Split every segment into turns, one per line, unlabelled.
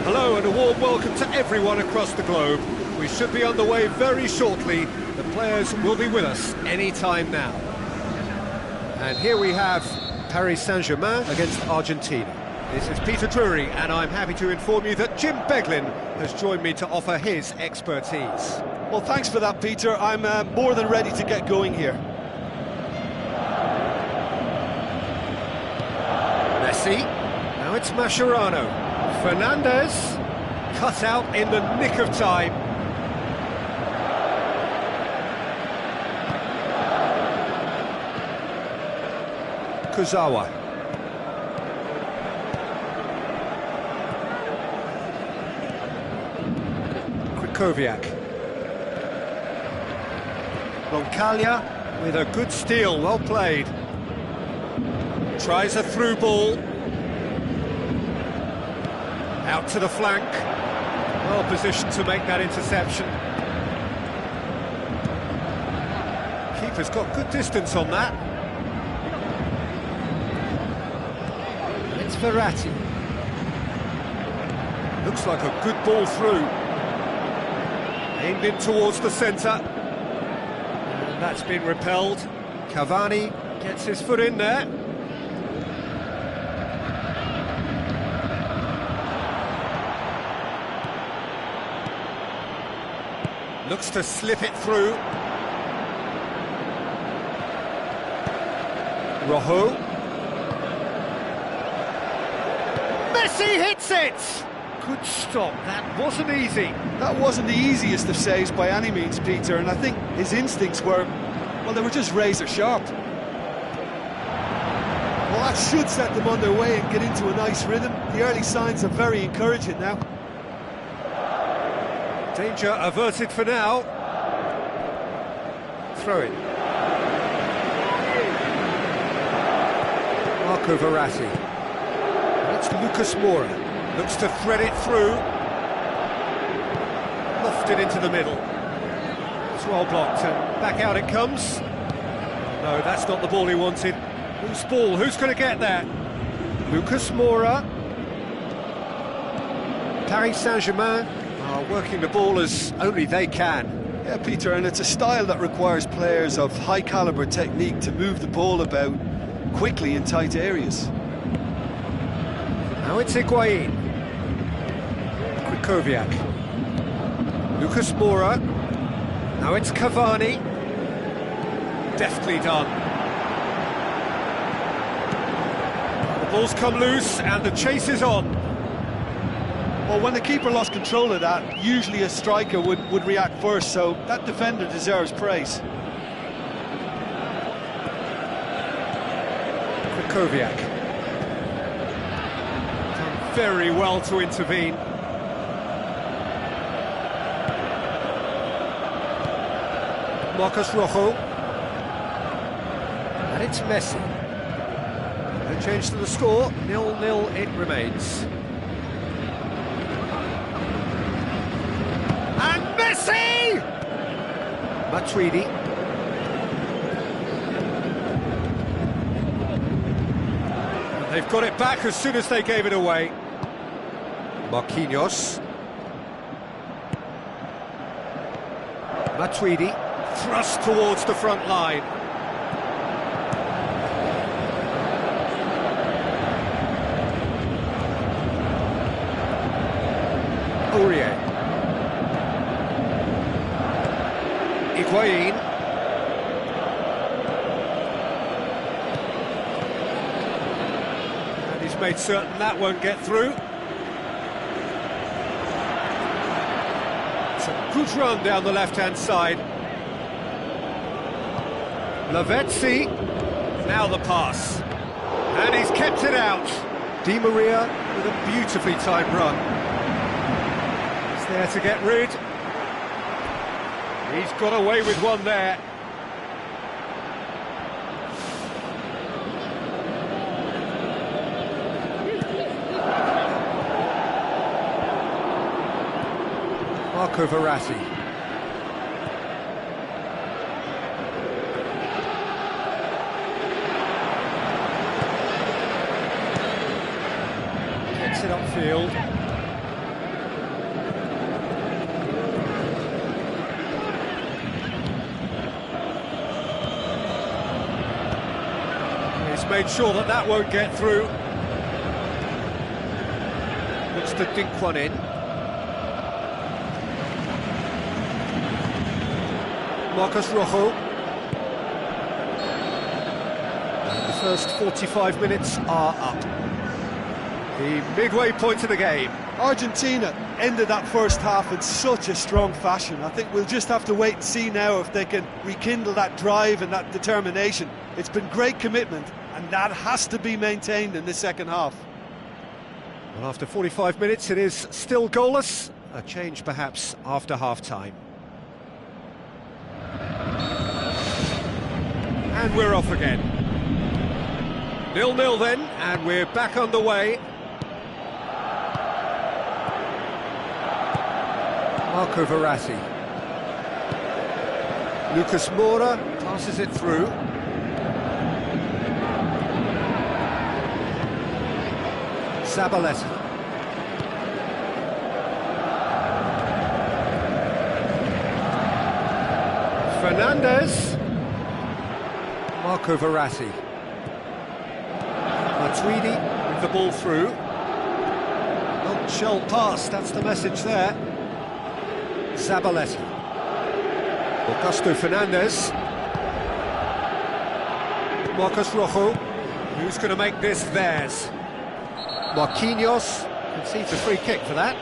Hello and a warm welcome to everyone across the globe. We should be on the way very shortly. The players will be with us any time now. And here we have Paris Saint-Germain against Argentina. This is Peter Drury, and I'm happy to inform you that Jim Beglin has joined me to offer his expertise.
Well, thanks for that, Peter. I'm more than ready to get going here.
Messi, now it's Mascherano. Fernandez, cut out in the nick of time. Kuzawa. Krikoviak. Roncaglia with a good steal, well played. Tries a through ball. Out to the flank. Well positioned to make that interception. Keeper's got good distance on that. It's Verratti. Looks like a good ball through. Aimed in towards the centre. And that's been repelled. Cavani gets his foot in there. Looks to slip it through. Rojo. Messi hits it! Good stop, that wasn't easy.
That wasn't the easiest of saves by any means, Peter, and I think his instincts were, well, they were just razor sharp. Well, that should set them on their way and get into a nice rhythm. The early signs are very encouraging now.
Danger averted for now. Throw it. Marco Verratti. That's Lucas Moura. Looks to thread it through. Lofted into the middle. It's well blocked and back out it comes. No, that's not the ball he wanted. Whose ball? Who's going to get that? Lucas Moura. Paris Saint-Germain are working the ball as only they can.
Yeah, Peter, and it's a style that requires players of high-calibre technique to move the ball about quickly in tight areas.
Now it's Higuain. Krychowiak. Lucas Moura. Now it's Cavani. Deftly done. The ball's come loose and the chase is on.
Well, when the keeper lost control of that, usually a striker would react first, so that defender deserves praise.
Krychowiak. Done very well to intervene. Marcos Rojo. And it's Messi. No change to the score, 0-0 it remains. And Messi! Matuidi. They've got it back as soon as they gave it away. Marquinhos. Matuidi. Thrust towards the front line. Aurier. Higuain. And he's made certain that won't get through. It's a good run down the left-hand side. Lavezzi, now the pass, and he's kept it out. Di Maria with a beautifully timed run. He's there to get rid. He's got away with one there. Marco Verratti. It upfield. He's made sure that that won't get through. Looks to dink one in. Marcos Rojo. And the first 45 minutes are up. The midway point of the game.
Argentina ended that first half in such a strong fashion. I think we'll just have to wait and see now if they can rekindle that drive and that determination. It's been great commitment, and that has to be maintained in the second half.
Well, after 45 minutes, it is still goalless. A change, perhaps, after half-time. And we're off again. 0-0 then, and we're back underway. Marco Verratti. Lucas Moura passes it through. Zabaleta. Fernandez. Marco Verratti. Matuidi with the ball through. Non-shell pass, that's the message there. Zabaleta. Augusto Fernandez. Marcos Rojo. Who's going to make this theirs? Marquinhos concedes a free kick for that.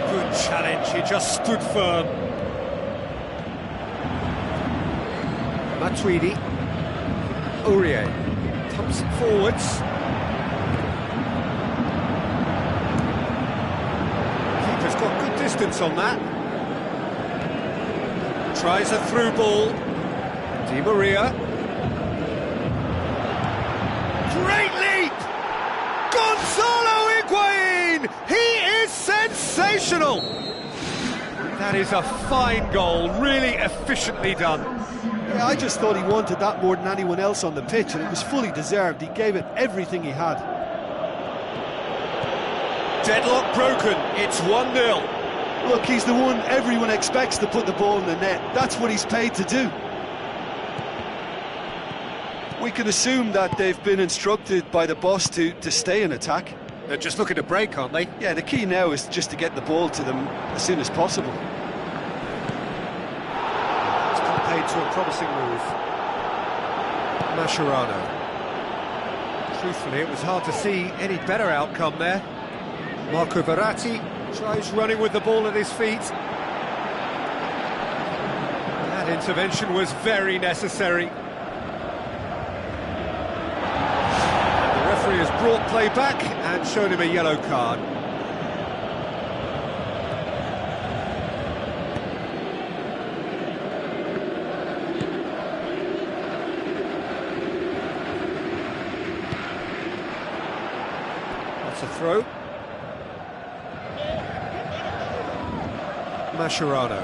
Good challenge, he just stood firm. Matuidi. Aurier pumps it forwards. Keeper's got good distance on that. Tries a through ball. Di Maria. Great leap! Gonzalo Higuain! He is sensational! That is a fine goal, really efficiently done.
Yeah, I just thought he wanted that more than anyone else on the pitch, and it was fully deserved. He gave it everything he had.
Deadlock broken, it's 1-0.
Look, he's the one everyone expects to put the ball in the net. That's what he's paid to do. We can assume that they've been instructed by the boss to stay in attack.
They're just looking to break, aren't they?
Yeah, the key now is just to get the ball to them as soon as possible.
It's paid to a promising move. Mascherano. Truthfully, it was hard to see any better outcome there. Marco Verratti tries running with the ball at his feet. That intervention was very necessary. And the referee has brought play back and shown him a yellow card. That's a throw. Mascherano.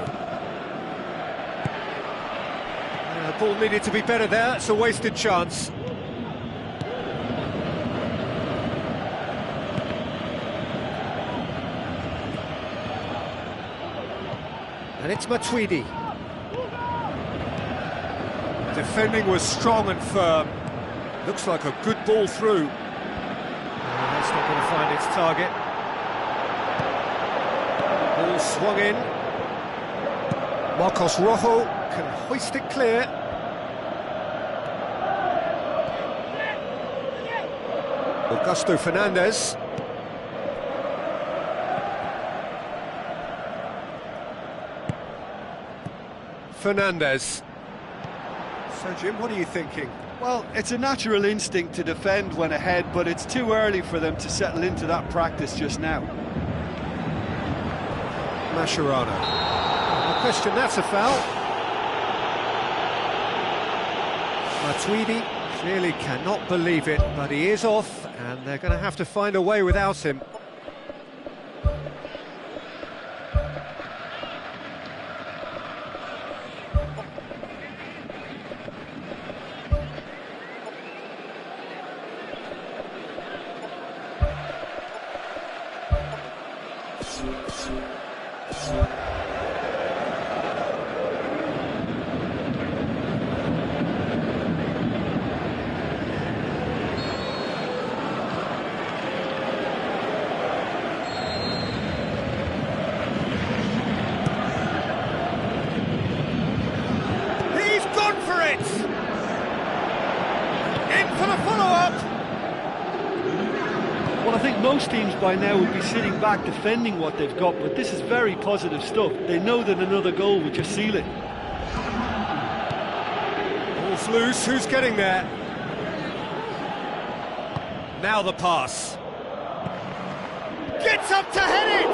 The ball needed to be better there, it's a wasted chance. And it's Matuidi. Defending was strong and firm. Looks like a good ball through. That's not going to find its target. Ball swung in. Marcos Rojo can hoist it clear. Augusto Fernandez. Fernandez. So, Jim, what are you thinking?
Well, it's a natural instinct to defend when ahead, but it's too early for them to settle into that practice just now.
Mascherano. No question, that's a foul. Matuidi clearly cannot believe it, but he is off, and they're going to have to find a way without him.
Well, I think most teams by now would be sitting back defending what they've got, but this is very positive stuff. They know that another goal would just seal it.
Ball's loose, who's getting there? Now the pass. Gets up to head it!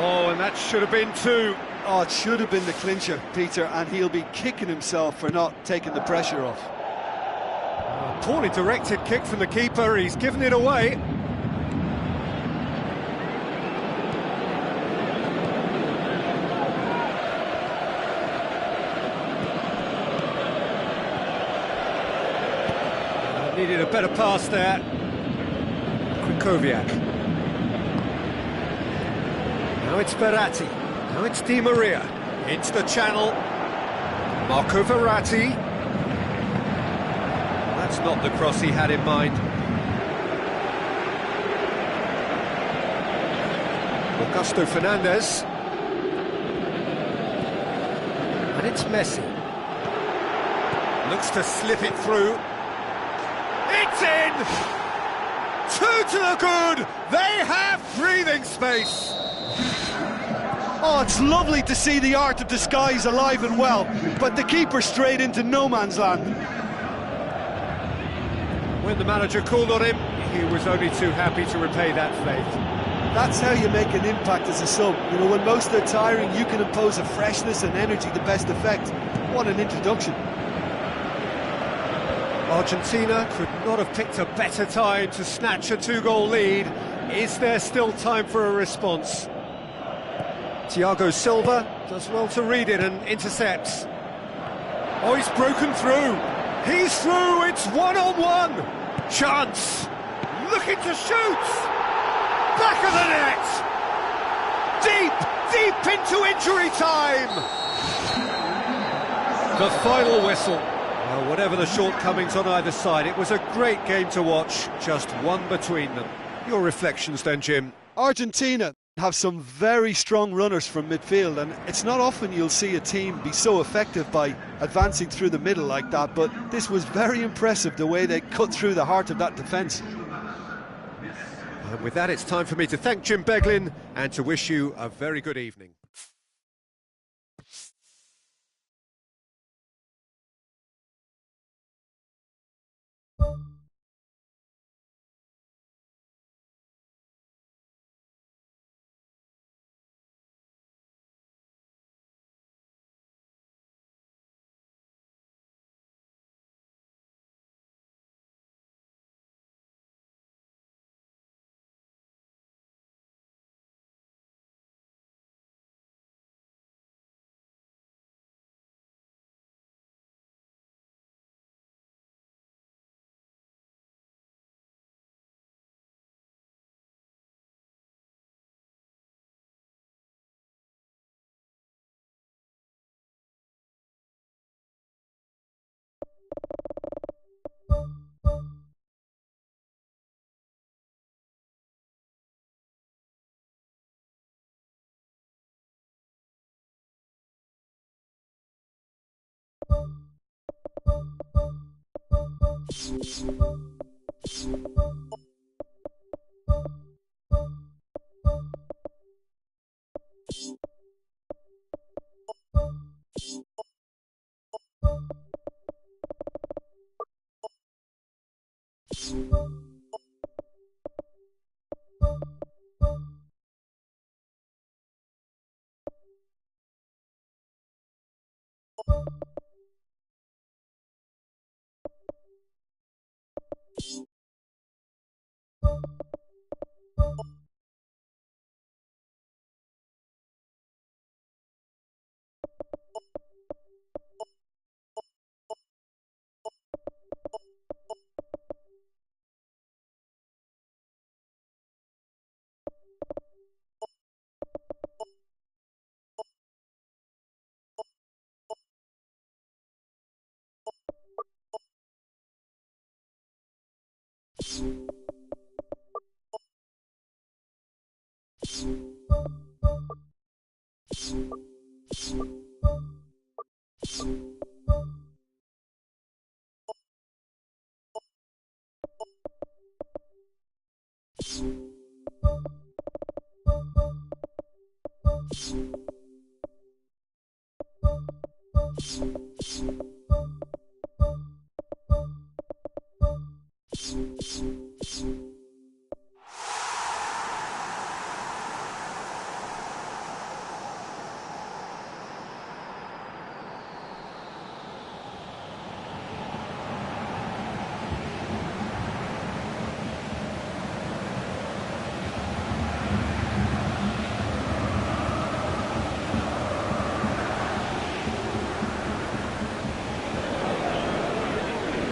Oh, and that should have been two.
Oh, it should have been the clincher, Peter, and he'll be kicking himself for not taking the pressure off.
Poorly directed kick from the keeper, he's given it away. Needed a better pass there. Krikoviak. Now it's Verratti. Now it's Di Maria. Into the channel. Marco Verratti. That's not the cross he had in mind. Augusto Fernandez. And it's Messi. Looks to slip it through. It's in! Two to the good! They have breathing space!
Oh, it's lovely to see the art of disguise alive and well, but the keeper straight into no man's land.
When the manager called on him, he was only too happy to repay that faith.
That's how you make an impact as a sub. You know, when most are tiring, you can impose a freshness and energy to best effect. What an introduction.
Argentina could not have picked a better time to snatch a two-goal lead. Is there still time for a response? Thiago Silva does well to read it and intercepts. Oh, he's broken through. He's through, it's one-on-one. Chance, looking to shoot. back of the net! Deep into injury time! The final whistle. Well, whatever the shortcomings on either side, it was a great game to watch, just one between them. Your reflections then, Jim?
Argentina have some very strong runners from midfield, and it's not often you'll see a team be so effective by advancing through the middle like that, but this was very impressive, the way they cut through the heart of that defence.
And with that, it's time for me to thank Jim Beglin and to wish you a very good evening.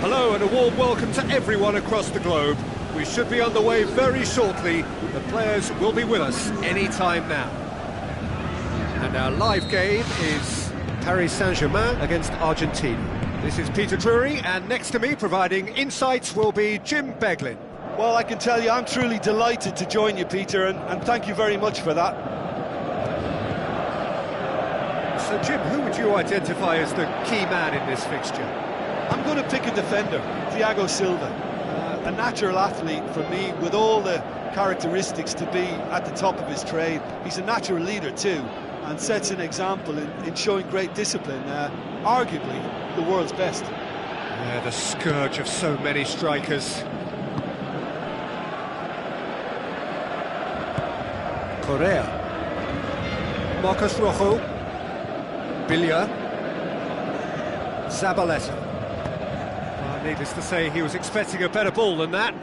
Hello and a warm welcome to everyone across the globe. We should be on the way very shortly. The players will be with us any time now. And our live game is Paris Saint-Germain against Argentina. This is Peter Drury, and next to me providing insights will be Jim Beglin.
Well, I can tell you I'm truly delighted to join you, Peter, and thank you very much for that.
So Jim, who would you identify as the key man in this fixture?
I'm going to pick a defender, Thiago Silva, a natural athlete for me with all the characteristics to be at the top of his trade. He's a natural leader too, and sets an example in showing great discipline, arguably the world's best.
Yeah, the scourge of so many strikers. Correa, Marcos Rojo, Bilia, Zabaleta. Needless to say, he was expecting a better ball than that.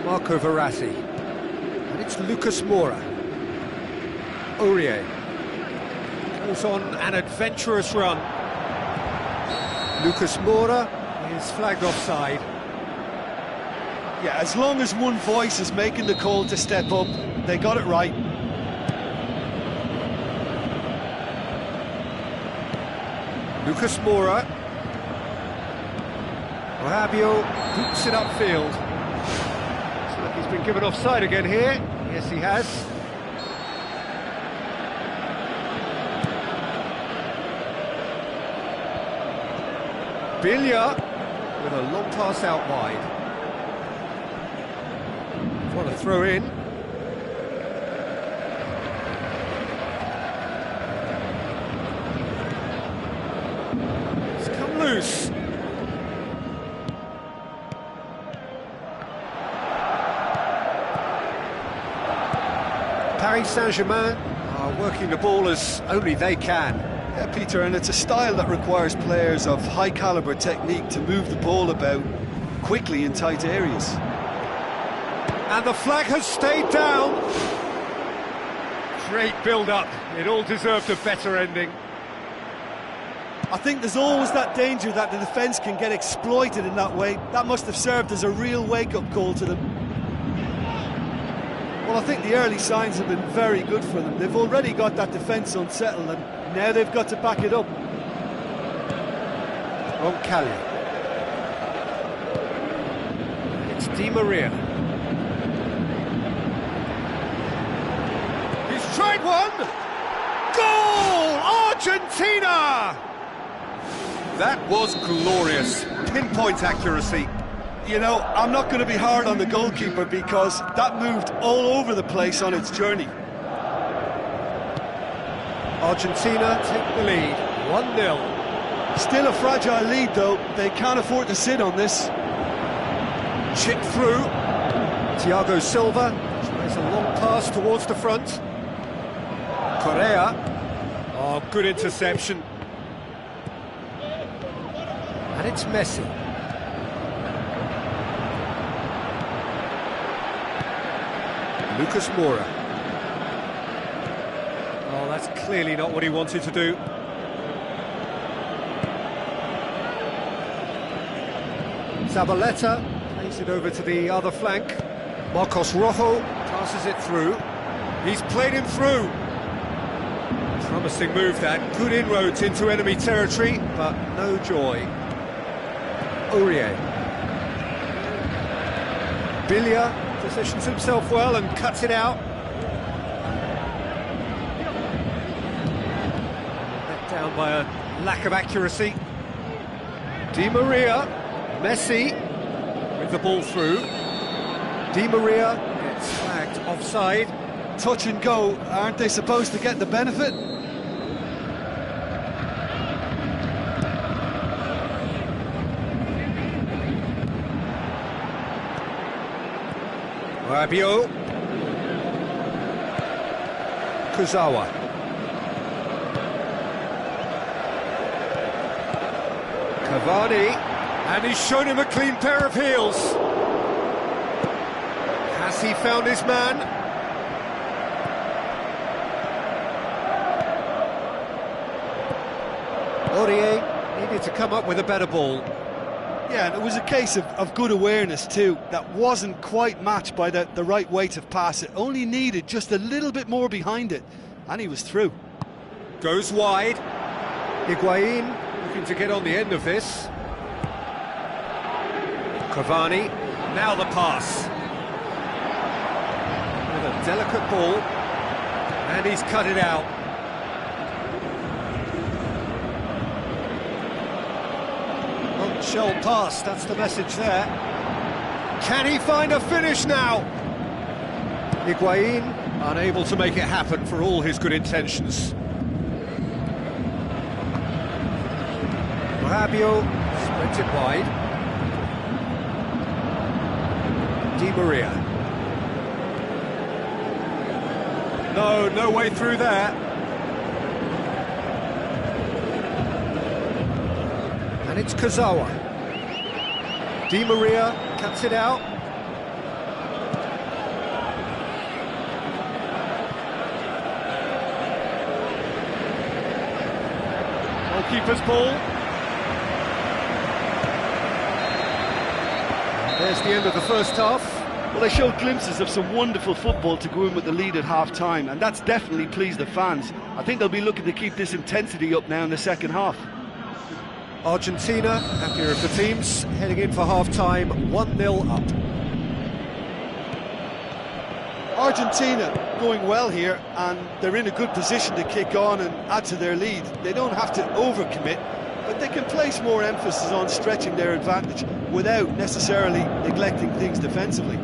Marco Verratti. And it's Lucas Moura. Aurier goes on an adventurous run. Lucas Moura is flagged offside.
Yeah, as long as one voice is making the call to step up, they got it right.
Lucas Moura. Fabio boots it upfield. Looks like he's been given offside again here. Yes, he has. Biglia with a long pass out wide. What a throw in. It's come loose. Paris Saint-Germain are working the ball as only they can.
Yeah, Peter, and it's a style that requires players of high-caliber technique to move the ball about quickly in tight areas.
And the flag has stayed down. Great build-up. It all deserved a better ending.
I think there's always that danger that the defence can get exploited in that way. That must have served as a real wake-up call to them. Well, I think the early signs have been very good for them. They've already got that defence unsettled, and now they've got to back it up.
Roncalli. It's Di Maria. He's tried one! Goal! Argentina! That was glorious. Pinpoint accuracy.
You know, I'm not going to be hard on the goalkeeper because that moved all over the place on its journey.
Argentina take the lead, 1-0.
Still a fragile lead, though. They can't afford to sit on this.
Chip through. Thiago Silva tries a long pass towards the front. Correa. Oh, good interception. And it's Messi. Lucas Moura. Oh, that's clearly not what he wanted to do. Zabaleta plays it over to the other flank. Marcos Rojo passes it through. He's played him through. Promising move that. Good inroads into enemy territory, but no joy. Aurier. Biglia positions himself well and cuts it out. Let down by a lack of accuracy. Di Maria, Messi with the ball through. Di Maria gets flagged offside.
Touch and go, aren't they supposed to get the benefit?
Rabiot. Kuzawa. Cavani. And he's shown him a clean pair of heels. Has he found his man? Aurier needed to come up with a better ball.
Yeah, and it was a case of good awareness too. That wasn't quite matched by the right weight of pass. It only needed just a little bit more behind it, and he was through.
Goes wide. Higuain looking to get on the end of this. Cavani, now the pass. With a delicate ball, and he's cut it out. Shell pass, that's the message there. Can he find a finish now? Higuain unable to make it happen for all his good intentions. Rabiot spreads it wide. Di Maria. No way through there. And it's Kuzawa. Di Maria cuts it out. Goalkeeper's ball. There's the end of the first half.
Well, they showed glimpses of some wonderful football to go in with the lead at half-time, and that's definitely pleased the fans. I think they'll be looking to keep this intensity up now in the second half.
Argentina, happier of the teams, heading in for half-time, 1-0 up.
Argentina going well here, and they're in a good position to kick on and add to their lead. They don't have to overcommit, but they can place more emphasis on stretching their advantage without necessarily neglecting things defensively.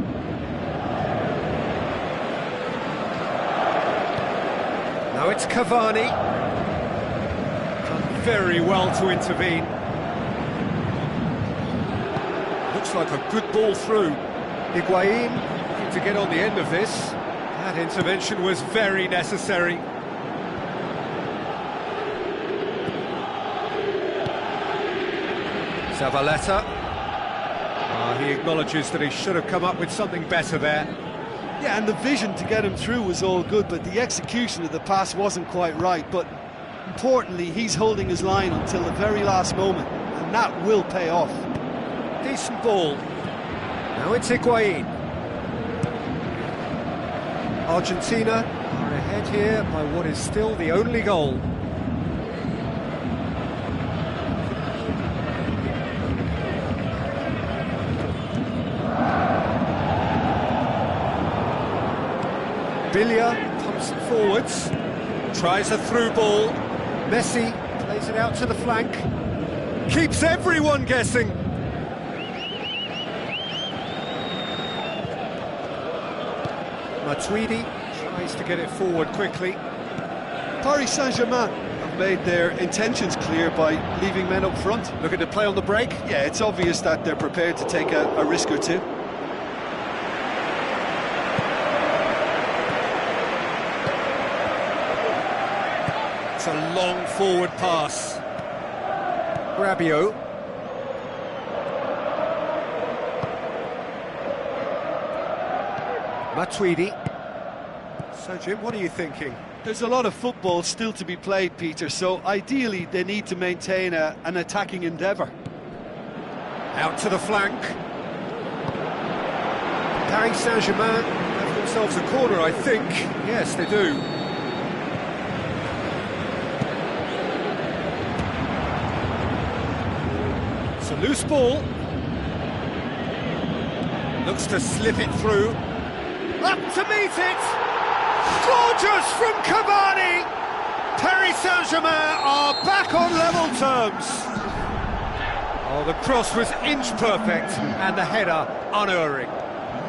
Now it's Cavani. Done very well to intervene. Looks like a good ball through. Higuain looking to get on the end of this. That intervention was very necessary. Zavaleta. He acknowledges that he should have come up with something better there.
Yeah, and the vision to get him through was all good, but the execution of the pass wasn't quite right. But importantly, he's holding his line until the very last moment, and that will pay off.
Decent ball. Now it's Higuain. Argentina are ahead here by what is still the only goal. Villa pumps it forwards, tries a through ball. Messi plays it out to the flank, keeps everyone guessing. Matuidi tries to get it forward quickly.
Paris Saint-Germain have made their intentions clear by leaving men up front.
Looking to play on the break?
Yeah, it's obvious that they're prepared to take a risk or two.
It's a long forward pass. Rabiot. Matuidi. So, Jim, what are you thinking?
There's a lot of football still to be played, Peter, so ideally they need to maintain an attacking endeavour.
Out to the flank. Paris Saint-Germain have themselves a corner, I think. Yes, they do. It's a loose ball. Looks to slip it through. Up to meet it! Gorgeous from Cavani! Paris Saint-Germain are back on level terms. Oh, the cross was inch perfect and the header unerring.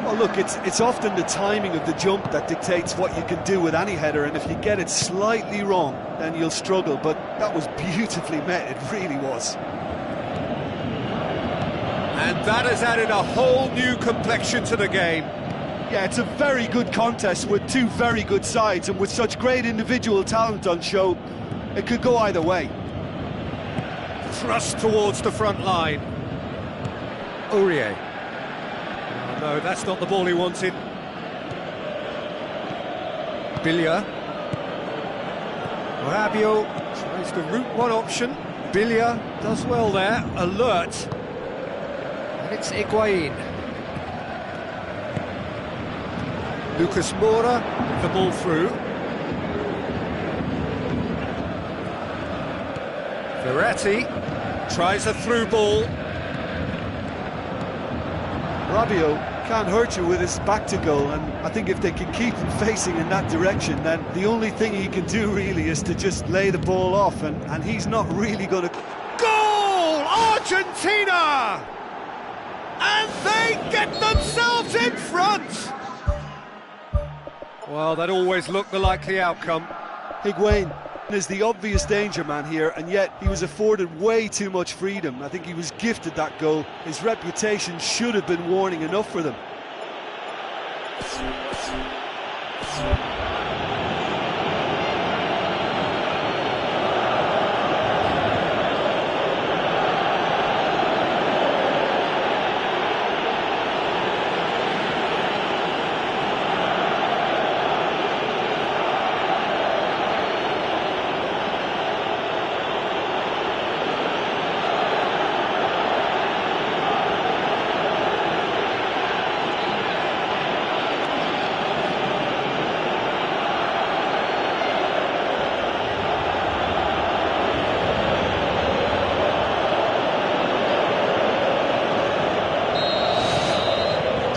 Well, look, it's often the timing of the jump that dictates what you can do with any header, and if you get it slightly wrong, then you'll struggle, but that was beautifully met, it really was.
And that has added a whole new complexion to the game.
Yeah, it's a very good contest with two very good sides, and with such great individual talent on show, it could go either way.
Thrust towards the front line. Aurier. Oh, no, that's not the ball he wanted. Villa. Rabiot tries the route one option. Villa does well there, alert. And it's Higuain. Lucas Moura with the ball through. Verratti tries a through ball.
Rabiot can't hurt you with his back to goal, and I think if they can keep him facing in that direction, then the only thing he can do really is to just lay the ball off, and he's not really going to...
Goal! Argentina! And they get themselves in front! Well, that always looked the likely outcome.
Higuain is the obvious danger man here, and yet he was afforded way too much freedom. I think he was gifted that goal. His reputation should have been warning enough for them.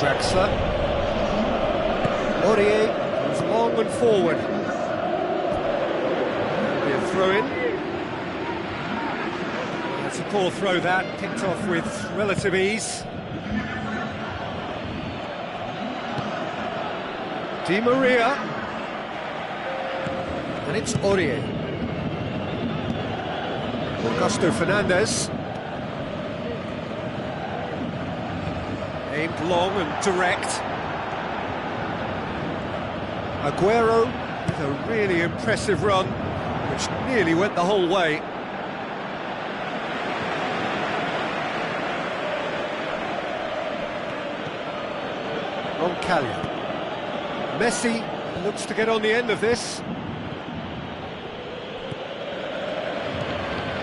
Draxler. Aurier moves long and forward. That'll be a throw-in. That's a poor throw that, picked off with relative ease. Di Maria. And it's Aurier. Augusto Fernandez. Aimed long and direct. Aguero with a really impressive run, which nearly went the whole way. Roncalio. Messi looks to get on the end of this.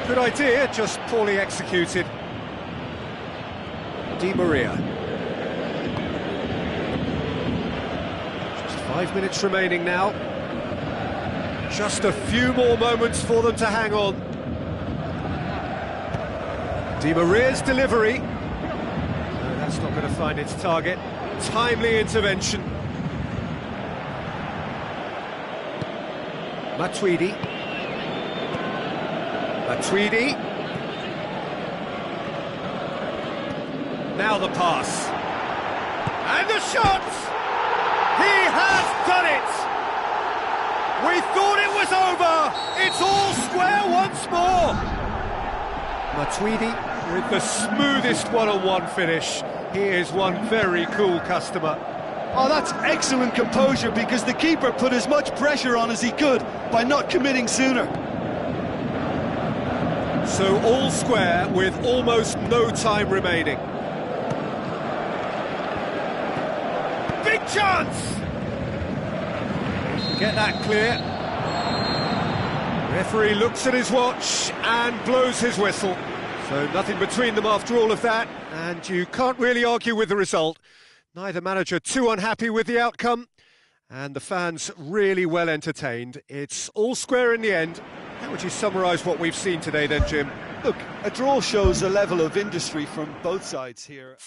Good idea, just poorly executed. Di Maria. Just 5 minutes remaining now. Just a few more moments for them to hang on. Di Maria's delivery. No, that's not going to find its target. Timely intervention. Matuidi. Matuidi. Now the pass. And the shot! He has done it! We thought it was over! It's all square once more! Matuidi with the smoothest one-on-one finish. He is one very cool customer.
Oh, that's excellent composure, because the keeper put as much pressure on as he could by not committing sooner.
So all square with almost no time remaining. Big chance! Get that clear. Referee looks at his watch and blows his whistle. So nothing between them after all of that, and you can't really argue with the result. Neither manager too unhappy with the outcome, and the fans really well entertained. It's all square in the end. How would you summarise what we've seen today then, Jim?
Look, a draw shows a level of industry from both sides here.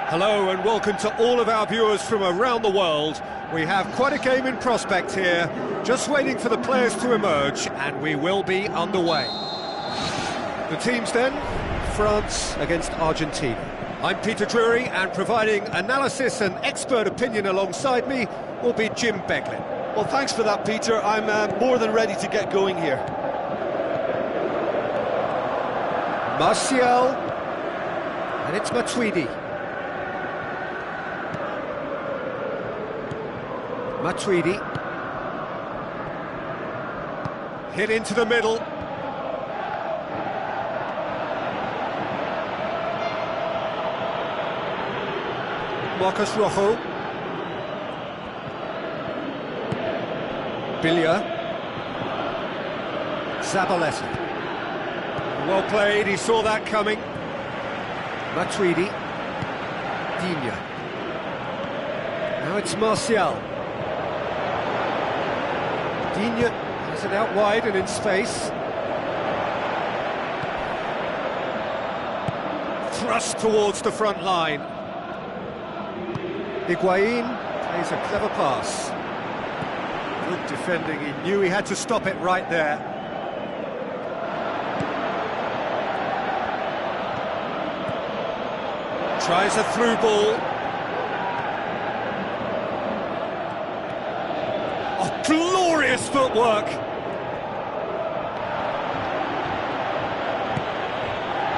Hello and welcome to all of our viewers from around the world. We have quite a game in prospect here, just waiting for the players to emerge, and we will be underway. The teams then, France against Argentina. I'm Peter Drury, and providing analysis and expert opinion alongside me will be Jim Beglin.
Well, thanks for that, Peter. I'm more than ready to get going here.
Martial, and it's Matuidi. Matuidi, hit into the middle. Marcus Rojo. Biglia. Zabaleta. Well played, he saw that coming. Matuidi. Digne. Now it's Martial. Digne has it out wide and in space. Thrust towards the front line. Higuain plays a clever pass. Good defending, he knew he had to stop it right there. Tries a through ball. Glorious footwork.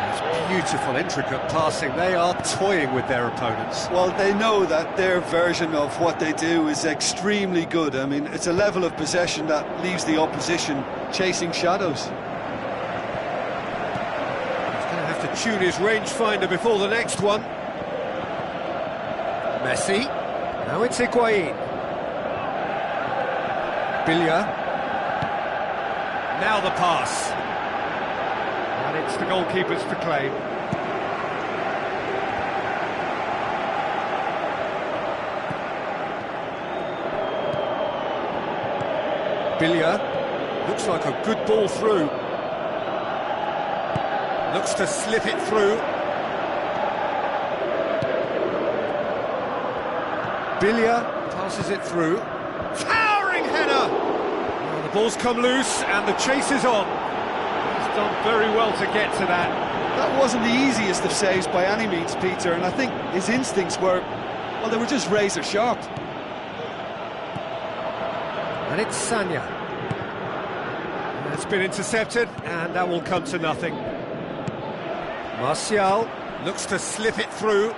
It's beautiful, intricate passing. They are toying with their opponents.
Well, they know that their version of what they do is extremely good. I mean, it's a level of possession that leaves the opposition chasing shadows.
He's going to have to tune his rangefinder before the next one. Messi. Now it's Higuain. Biglia. Now the pass. And it's the goalkeepers to claim. Biglia. Looks like a good ball through. Looks to slip it through. Biglia passes it through. Header! Well, the ball's come loose and the chase is on. He's done very well to get to that.
That wasn't the easiest of saves by any means, Peter, and I think his instincts were, well, they were just razor sharp.
And it's Sanya. It's been intercepted and that will come to nothing. Martial looks to slip it through.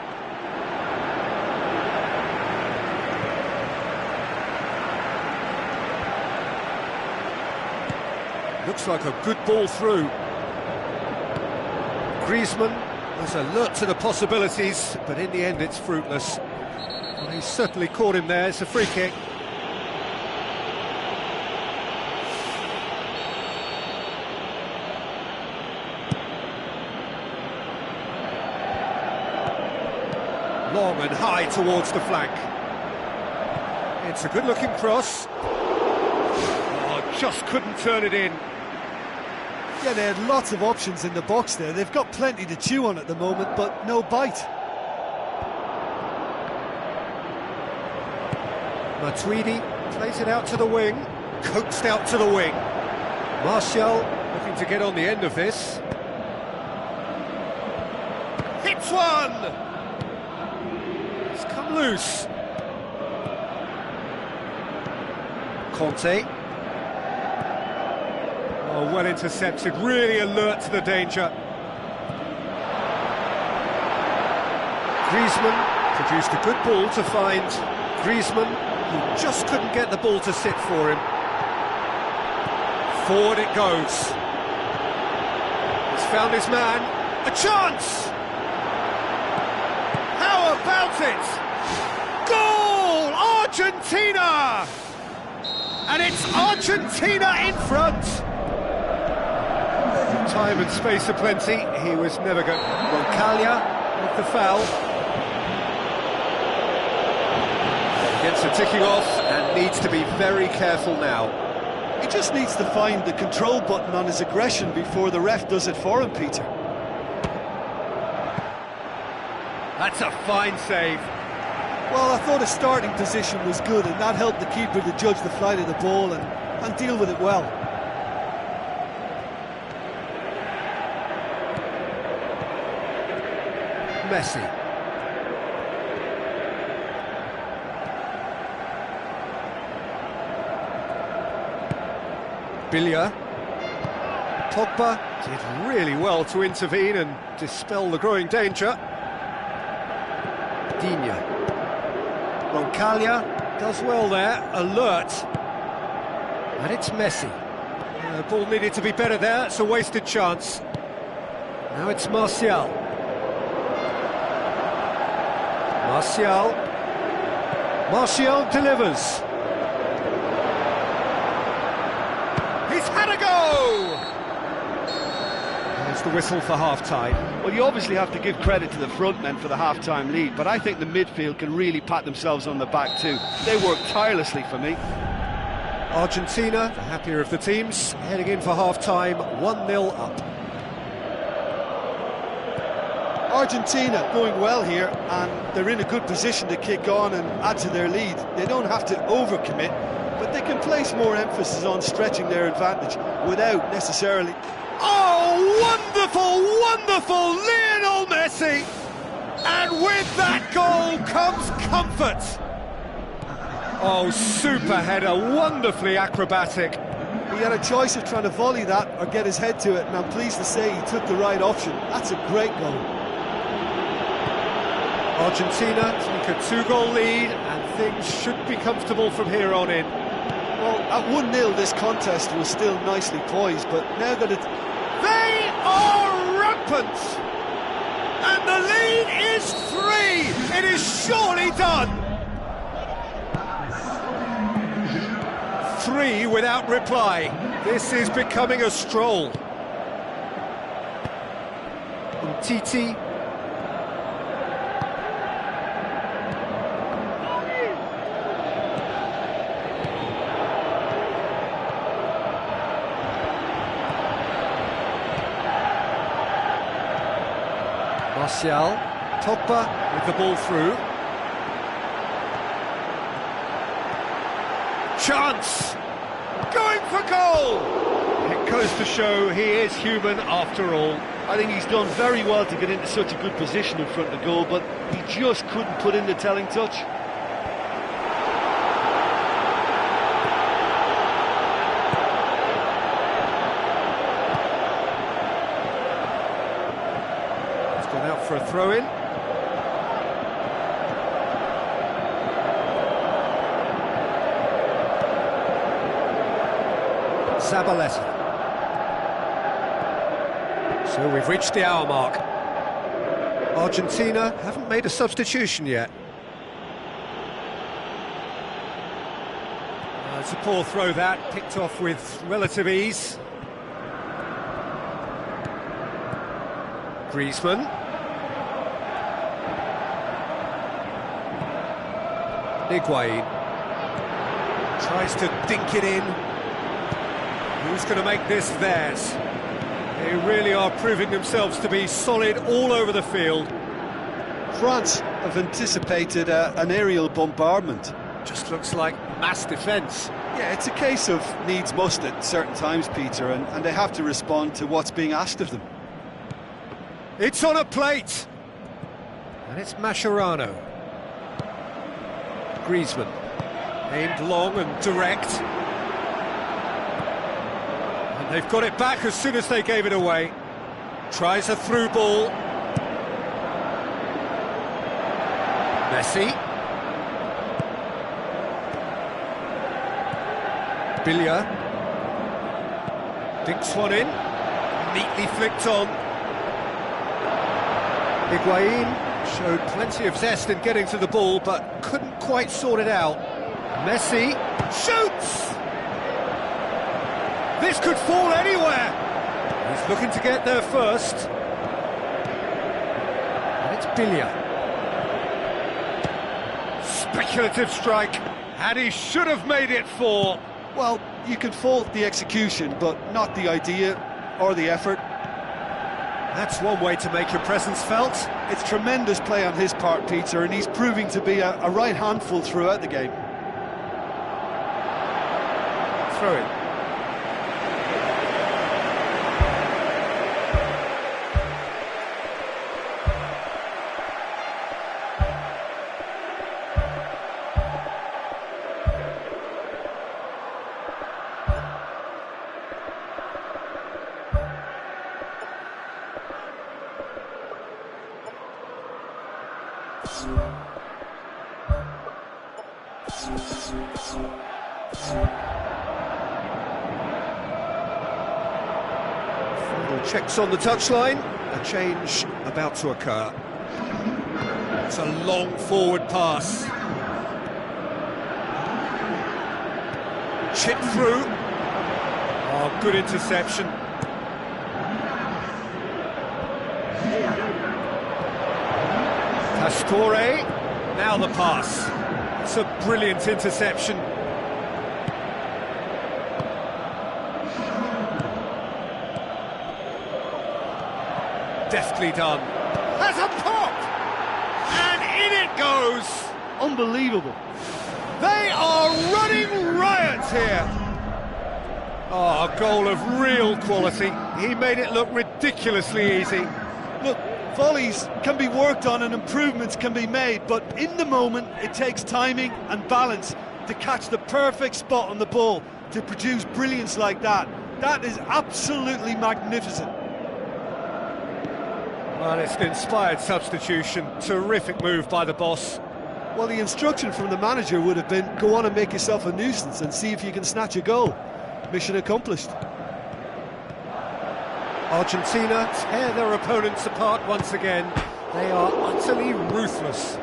Looks like a good ball through. Griezmann was alert to the possibilities, but in the end it's fruitless. Well, he's certainly caught him there, it's a free kick. Long and high towards the flank. It's a good-looking cross. Oh, just couldn't turn it in.
Yeah, they had lots of options in the box there. They've got plenty to chew on at the moment, but no bite.
Matuidi plays it out to the wing, coaxed out to the wing. Martial looking to get on the end of this. Hits one! It's come loose. Conte. Oh, well intercepted, really alert to the danger. Griezmann produced a good ball to find Griezmann, who just couldn't get the ball to sit for him. Forward it goes. He's found his man. A chance! How about it? Goal! Argentina! And it's Argentina in front! Time and space aplenty. He was never going. Roncaglia with the foul. Gets a ticking off and needs to be very careful now.
He just needs to find the control button on his aggression before the ref does it for him, Peter.
That's a fine save.
Well, I thought his starting position was good, and that helped the keeper to judge the flight of the ball and deal with it well.
Messi. Bilia. Pogba did really well to intervene and dispel the growing danger. Digne. Roncaglia does well there, alert. And it's Messi. The ball needed to be better there, it's a wasted chance. Now it's Martial. Martial delivers. He's had a go! There's the whistle for half-time.
Well, you obviously have to give credit to the front men for the half-time lead, but I think the midfield can really pat themselves on the back too. They work tirelessly for me.
Argentina, the happier of the teams, heading in for half-time, 1-0 up.
Argentina going well here, and they're in a good position to kick on and add to their lead. They don't have to overcommit, but they can place more emphasis on stretching their advantage without necessarily...
Oh, wonderful, wonderful Lionel Messi! And with that goal comes comfort. Oh, super header, wonderfully acrobatic.
He had a choice of trying to volley that or get his head to it, and I'm pleased to say he took the right option. That's a great goal.
Argentina take a 2-goal lead, and things should be comfortable from here on in.
Well, at 1-0 this contest was still nicely poised, but now that it's...
They are rampant! And the lead is 3! It is surely done! 3 without reply. This is becoming a stroll. Titi. Martial, Pogba with the ball through. Chance! Going for goal! It goes to show he is human after all.
I think he's done very well to get into such a good position in front of goal, but he just couldn't put in the telling touch.
Gone out for a throw-in. Zabaleta. So we've reached the hour mark. Argentina haven't made a substitution yet. It's a poor throw that, picked off with relative ease. Griezmann. Higuain tries to dink it in. Who's going to make this theirs? They really are proving themselves to be solid all over the field.
France have anticipated an aerial bombardment.
Just looks like mass defence.
Yeah, it's a case of needs must at certain times, Peter, and they have to respond to what's being asked of them.
It's on a plate! And it's Mascherano. Griezmann, aimed long and direct. And they've got it back as soon as they gave it away. Tries a through ball. Messi. Billia. Dinks one in. Neatly flicked on. Higuain showed plenty of zest in getting to the ball, but couldn't quite sort it out. Messi shoots! This could fall anywhere! He's looking to get there first. And it's Billia. Speculative strike, and he should have made it 4.
Well, you can fault the execution, but not the idea or the effort.
That's one way to make your presence felt.
It's tremendous play on his part, Peter, and he's proving to be a right handful throughout the game.
Throw it. Final checks on the touchline. A change about to occur. It's a long forward pass. Chip through. Oh, good interception. Pastore. Now the pass. It's a brilliant interception. Deftly done. Has a pop! And in it goes!
Unbelievable.
They are running riot here! Oh, a goal of real quality. He made it look ridiculously easy.
Look, volleys can be worked on and improvements can be made, but in the moment it takes timing and balance to catch the perfect spot on the ball to produce brilliance like that. That is absolutely magnificent.
Well, it's an inspired substitution. Terrific move by the boss.
Well, the instruction from the manager would have been, go on and make yourself a nuisance and see if you can snatch a goal. Mission accomplished.
Argentina tear their opponents apart once again. They are utterly ruthless. They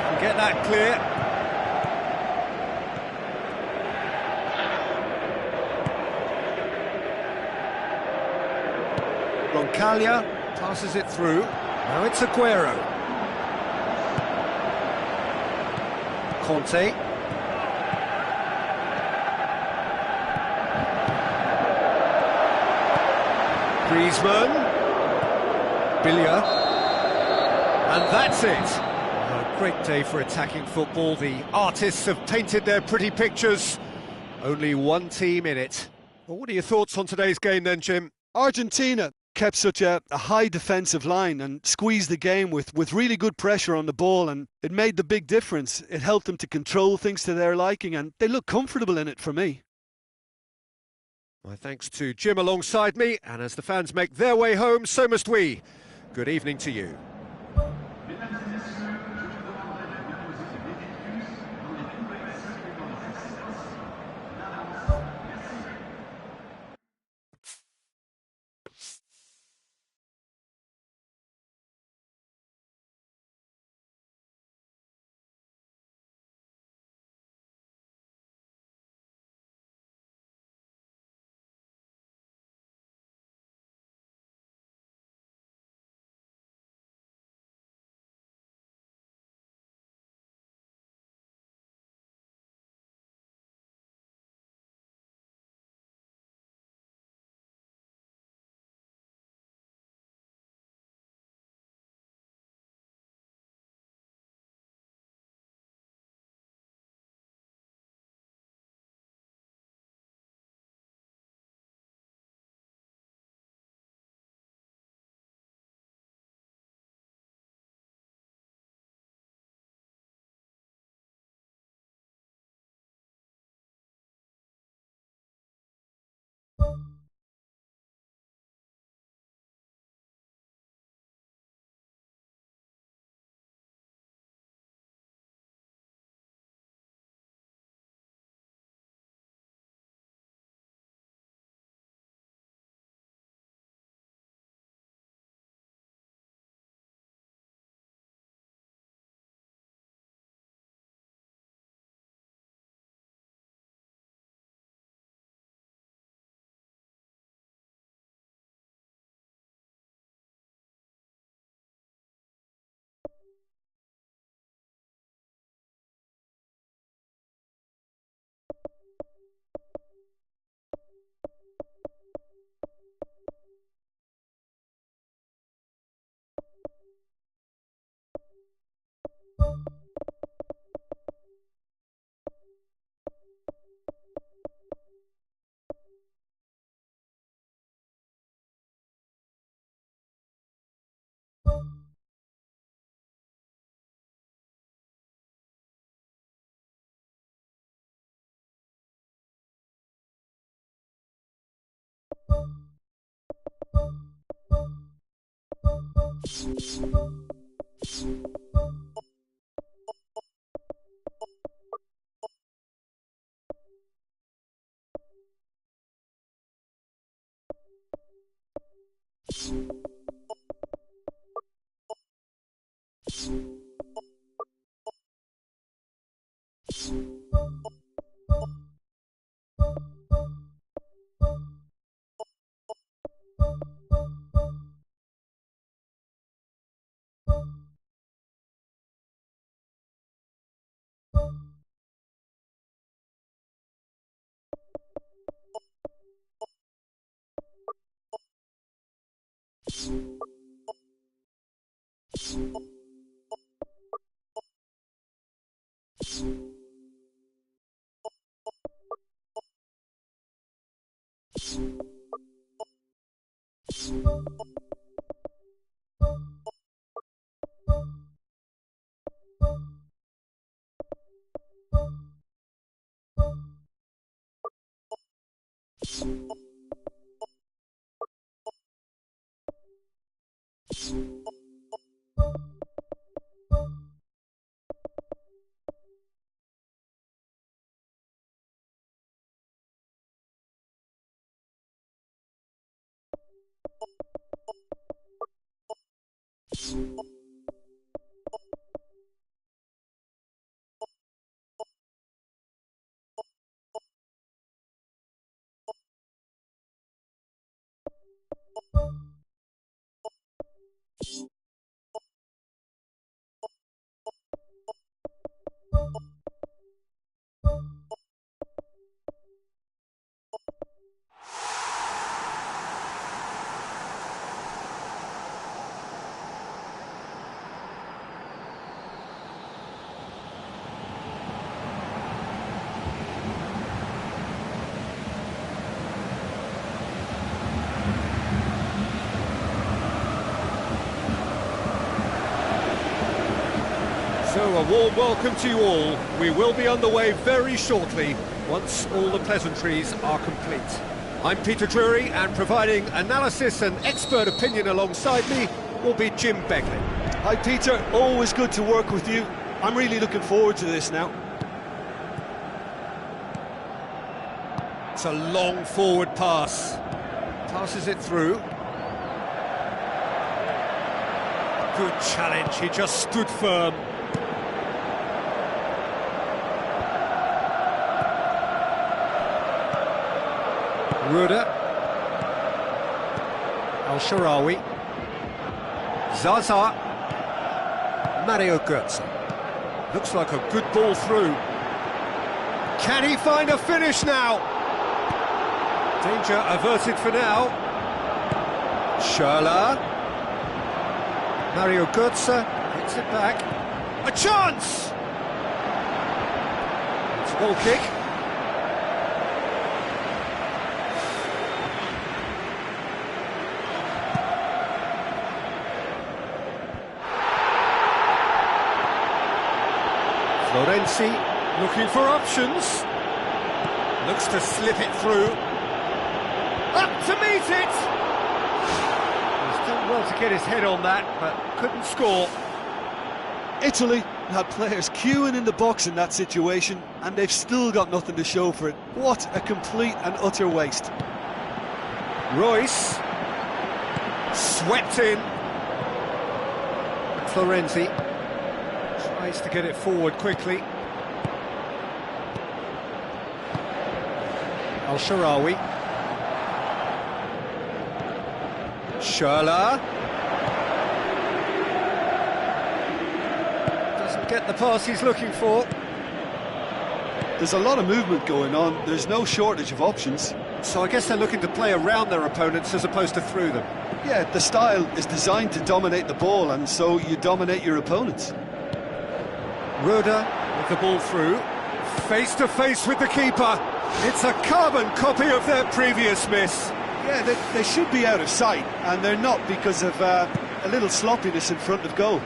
can get that clear. Roncaglia passes it through. Now it's Aguero. Conte. Griezmann. Billia. And that's it. A great day for attacking football. The artists have painted their pretty pictures. Only one team in it. Well, what are your thoughts on today's game then, Jim?
Argentina kept such a high defensive line and squeezed the game with really good pressure on the ball, and it made the big difference. It helped them to control things to their liking, and they look comfortable in it for me.
My thanks to Jim alongside me, and as the fans make their way home, so must we. Good evening to you. So a warm welcome to you all. We will be underway very shortly, once all the pleasantries are complete. I'm Peter Drury, and providing analysis and expert opinion alongside me will be Jim Beglin.
Hi Peter, always good to work with you. I'm really looking forward to this now.
It's a long forward pass. Passes it through. Good challenge, he just stood firm. Ruda, Al-Sharawi, Zaza, Mario Götze. Looks like a good ball through. Can he find a finish now? Danger averted for now. Schürrle, Mario Götze hits it back. A chance! It's a goal kick. Florenzi looking for options. Looks to slip it through. Up to meet it! He's done well to get his head on that, but couldn't score.
Italy had players queuing in the box in that situation, and they've still got nothing to show for it. What a complete and utter waste.
Royce. Swept in. Florenzi tries to get it forward quickly. Al-Sharawi. Schürrle. Doesn't get the pass he's looking for.
There's a lot of movement going on, there's no shortage of options.
So I guess they're looking to play around their opponents as opposed to through them.
Yeah, the style is designed to dominate the ball, and so you dominate your opponents.
Ruda with the ball through, face to face with the keeper. It's a carbon copy of their previous miss.
Yeah, they should be out of sight, and they're not because of a little sloppiness in front of goal.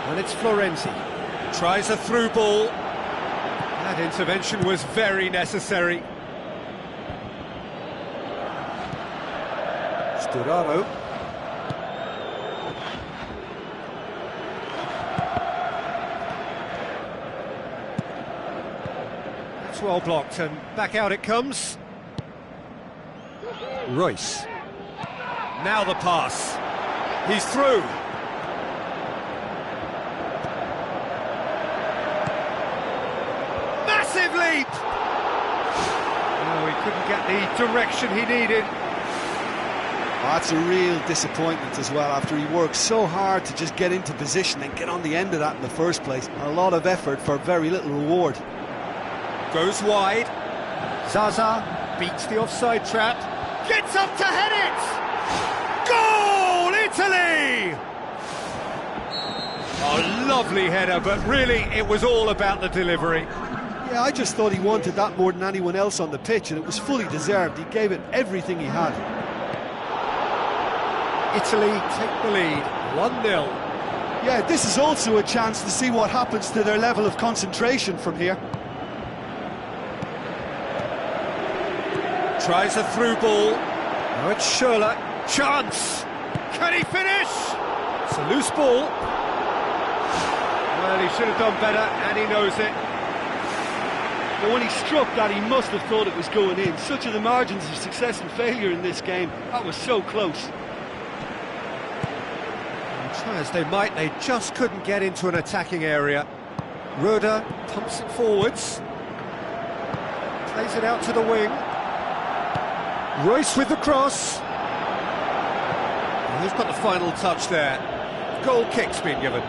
And it's Florenzi. Tries a through ball. That intervention was very necessary. Sturaro. That's well blocked, and back out it comes. Royce. Now the pass. He's through. Massive leap! No, he couldn't get the direction he needed.
That's a real disappointment as well, after he worked so hard to just get into position and get on the end of that in the first place. A lot of effort for very little reward.
Goes wide. Zaza beats the offside trap. Gets up to head it! Goal, Italy! A lovely header, but really it was all about the delivery.
Yeah, I just thought he wanted that more than anyone else on the pitch, and it was fully deserved. He gave it everything he had.
Italy take the lead, 1-0.
Yeah, this is also a chance to see what happens to their level of concentration from here.
Tries a through ball. Now it's Schürrle. Chance! Can he finish? It's a loose ball. Well, he should have done better, and he knows it.
But when he struck that, he must have thought it was going in. Such are the margins of success and failure in this game. That was so close.
Try as they might, they just couldn't get into an attacking area. Roda pumps it forwards. Plays it out to the wing. Royce with the cross. And who's got the final touch there? Goal kick's been given.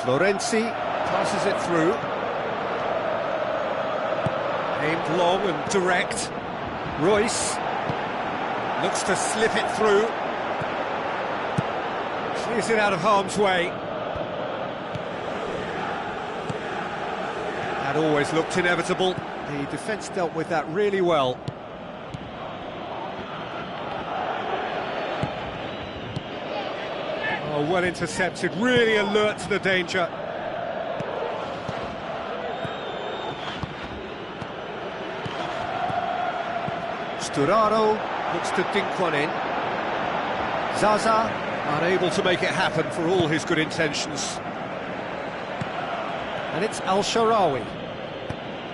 Florenzi passes it through. Aimed long and direct. Royce looks to slip it through. Clears it out of harm's way. That always looked inevitable. The defence dealt with that really well. Oh, well intercepted, really alert to the danger. Sturaro looks to dink one in. Zaza unable to make it happen for all his good intentions. And it's Al-Sharawi.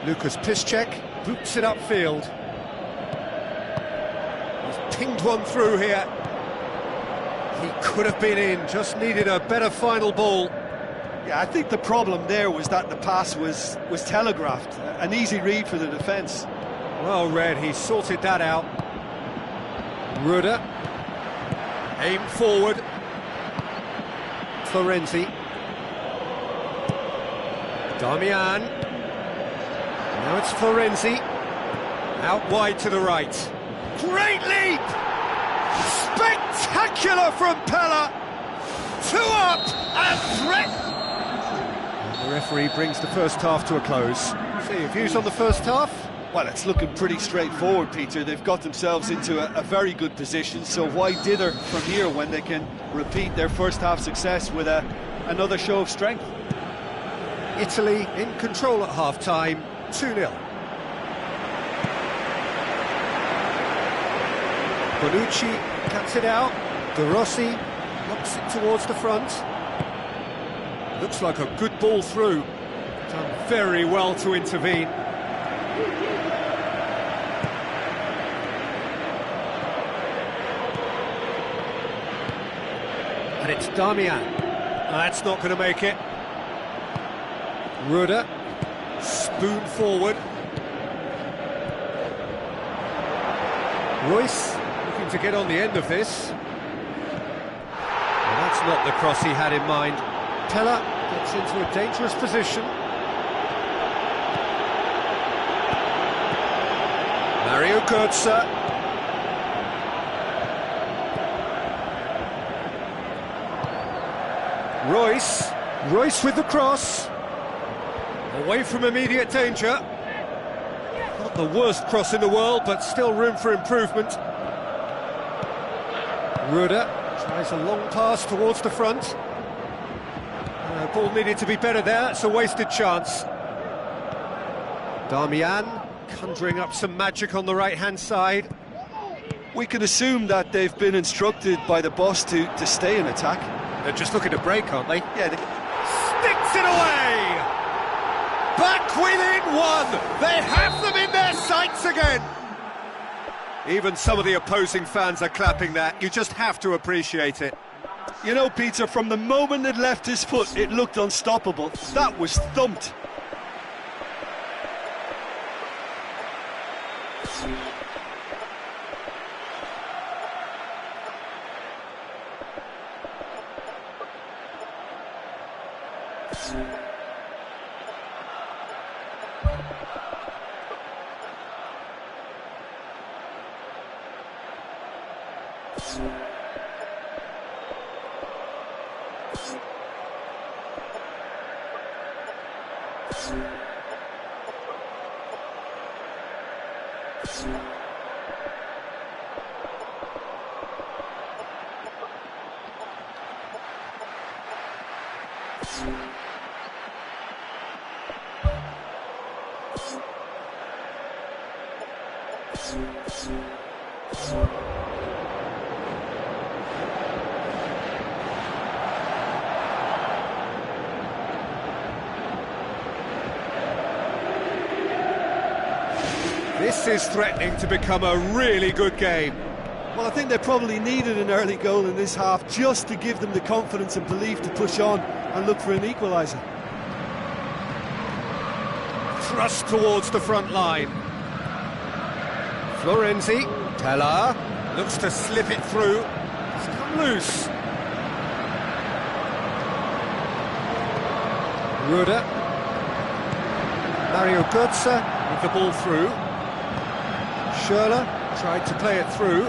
Lucas Piszczek boots it upfield. He's pinged one through here. He could have been in, just needed a better final ball.
Yeah, I think the problem there was that the pass was telegraphed. An easy read for the defence.
Well read, he sorted that out. Ruda. Aimed forward. Florenzi. Damian. Now it's Florenzi. Out wide to the right. Great leap! Spectacular from Pella! 2 up and threat! And the referee brings the first half to a close. So your views on the first half?
Well, it's looking pretty straightforward, Peter. They've got themselves into a very good position, so why dither from here when they can repeat their first half success with another show of strength?
Italy in control at half-time, 2-0. Bonucci cuts it out. De Rossi knocks it towards the front. Looks like a good ball through. Done very well to intervene. And it's Damian. That's not going to make it. Ruda, spoon forward. Royce looking to get on the end of this. Well, that's not the cross he had in mind. Pella gets into a dangerous position. Mario Götze. Royce with the cross. Away from immediate danger. Not the worst cross in the world, but still room for improvement. Ruda tries a long pass towards the front. Ball needed to be better there, it's a wasted chance. Darmian conjuring up some magic on the right-hand side.
We can assume that they've been instructed by the boss to stay in attack.
They're just looking to break, aren't they?
Yeah,
Sticks it away! Back within one! They have them in their sights again! Even some of the opposing fans are clapping that. You just have to appreciate it.
you know, Peter, from the moment it left his foot, it looked unstoppable. That was thumped.
This is threatening to become a really good game.
Well, I think they probably needed an early goal in this half just to give them the confidence and belief to push on and look for an equaliser.
Thrust towards the front line. Florenzi, Teller, looks to slip it through. It's come loose. Ruder. Mario Götze with the ball through. Schürrle tried to play it through.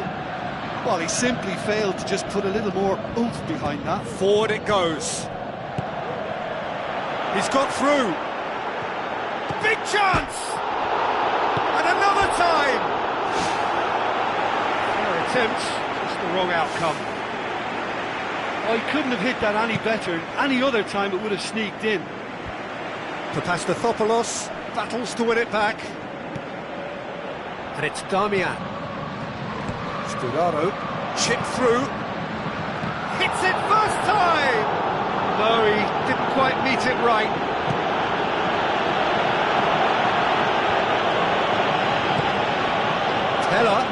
Well, he simply failed to just put a little more oomph behind that.
Forward it goes. He's got through. Big chance! And another time! Fair attempt, just the wrong outcome.
Oh, he couldn't have hit that any better. Any other time it would have sneaked in.
Papastathopoulos battles to win it back. And it's Darmian. Sturaro, chip through. Hits it first time! No, he didn't quite meet it right. Teller.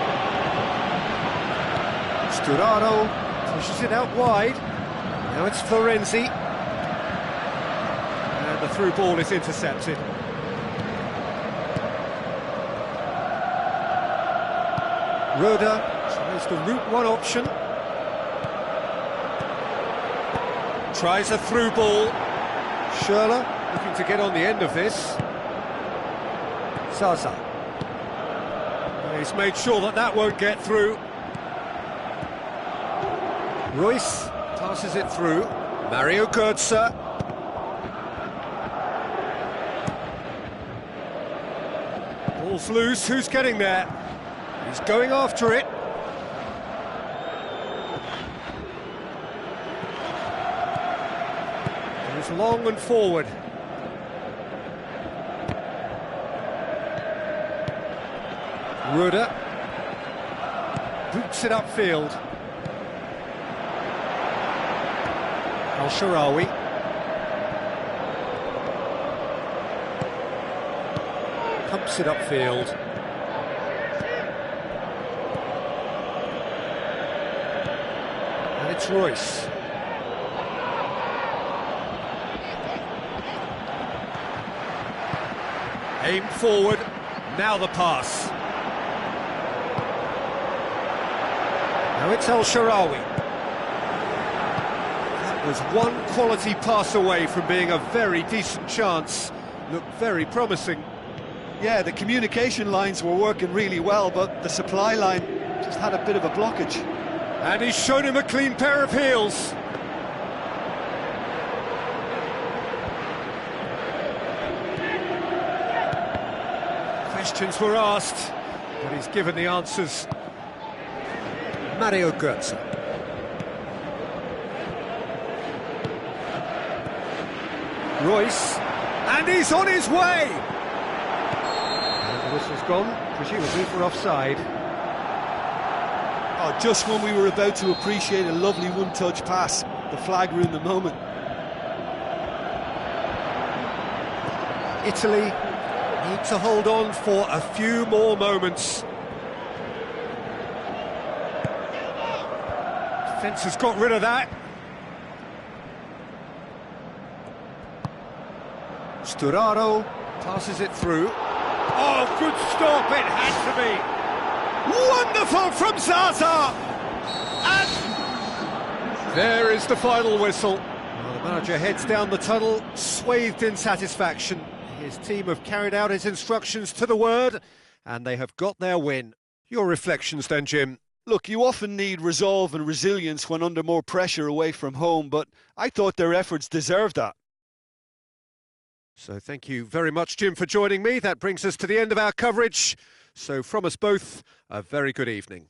Sturaro pushes it out wide. Now it's Florenzi. And the through ball is intercepted. Roda tries the route one option. Tries a through ball. Schürrle looking to get on the end of this. Zaza. He's made sure that that won't get through. Royce passes it through. Mario Götze. Ball's loose, who's getting there? He's going after it. It's long and forward. Ruder boots it upfield. Al-Sharawi. Pumps it upfield. And it's Royce. Aimed forward, now the pass. Now it's Al-Sharawi. That was one quality pass away from being a very decent chance. Looked very promising.
Yeah, the communication lines were working really well, but the supply line just had a bit of a blockage.
And he's shown him a clean pair of heels. Questions were asked, but he's given the answers. Mario Götze. Royce, and he's on his way! And the whistle's gone, presumably for offside.
Oh, just when we were about to appreciate a lovely one-touch pass, the flag ruined the moment.
Italy need to hold on for a few more moments. Defence has got rid of that. Sturaro passes it through. Oh, good stop, it had to be. Wonderful from Zaza! And there is the final whistle. Well, the manager heads down the tunnel, swathed in satisfaction. His team have carried out his instructions to the word, and they have got their win. Your reflections then, Jim?
Look, you often need resolve and resilience when under more pressure away from home, but I thought their efforts deserved that.
So thank you very much, Jim, for joining me. That brings us to the end of our coverage. So from us both, a very good evening.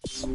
So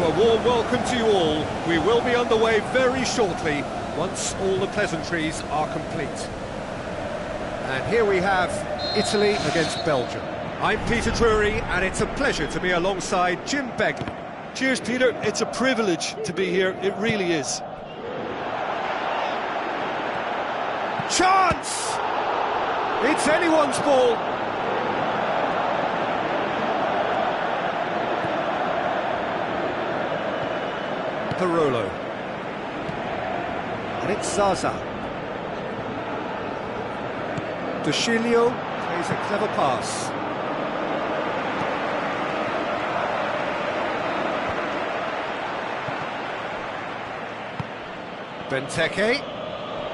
a warm welcome to you all. We will be underway very shortly, once all the pleasantries are complete. And here we have Italy against Belgium. I'm Peter Drury, and it's a pleasure to be alongside Jim Begley.
Cheers, Peter. It's a privilege to be here. It really is.
Chance! It's anyone's ball. Parolo. And it's Zaza. De Chilio plays a clever pass. Benteke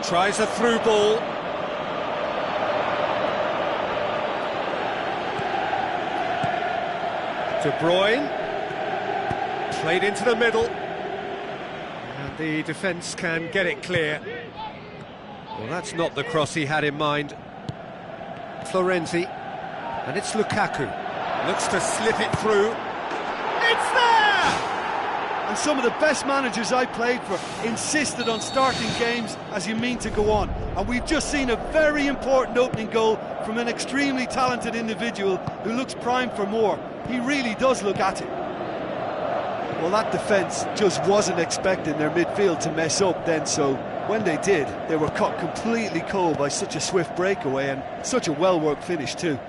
tries a through ball. De Bruyne played into the middle, and the defence can get it clear. Well, that's not the cross he had in mind. Florenzi, and it's Lukaku, looks to slip it through. It's there!
And some of the best managers I played for insisted on starting games as you mean to go on. And we've just seen a very important opening goal from an extremely talented individual who looks primed for more. He really does look at it. Well, that defence just wasn't expecting their midfield to mess up then, so when they did, they were caught completely cold by such a swift breakaway and such a well-worked finish too.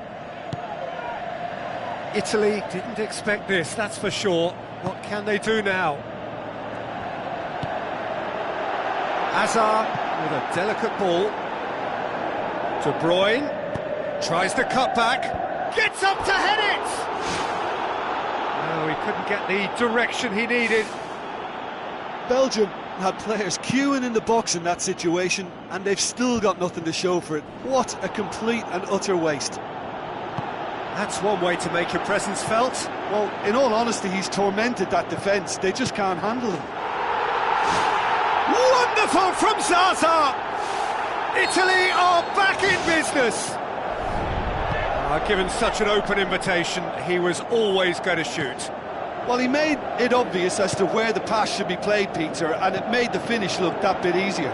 Italy didn't expect this, that's for sure. What can they do now? Hazard with a delicate ball. De Bruyne tries the cut back, gets up to head it! No, he couldn't get the direction he needed.
Belgium had players queuing in the box in that situation, and they've still got nothing to show for it. What a complete and utter waste.
That's one way to make your presence felt.
Well, in all honesty, he's tormented that defence. They just can't handle him.
Wonderful from Zaza! Italy are back in business! Given such an open invitation, he was always going to shoot.
Well, he made it obvious as to where the pass should be played, Peter, and it made the finish look that bit easier.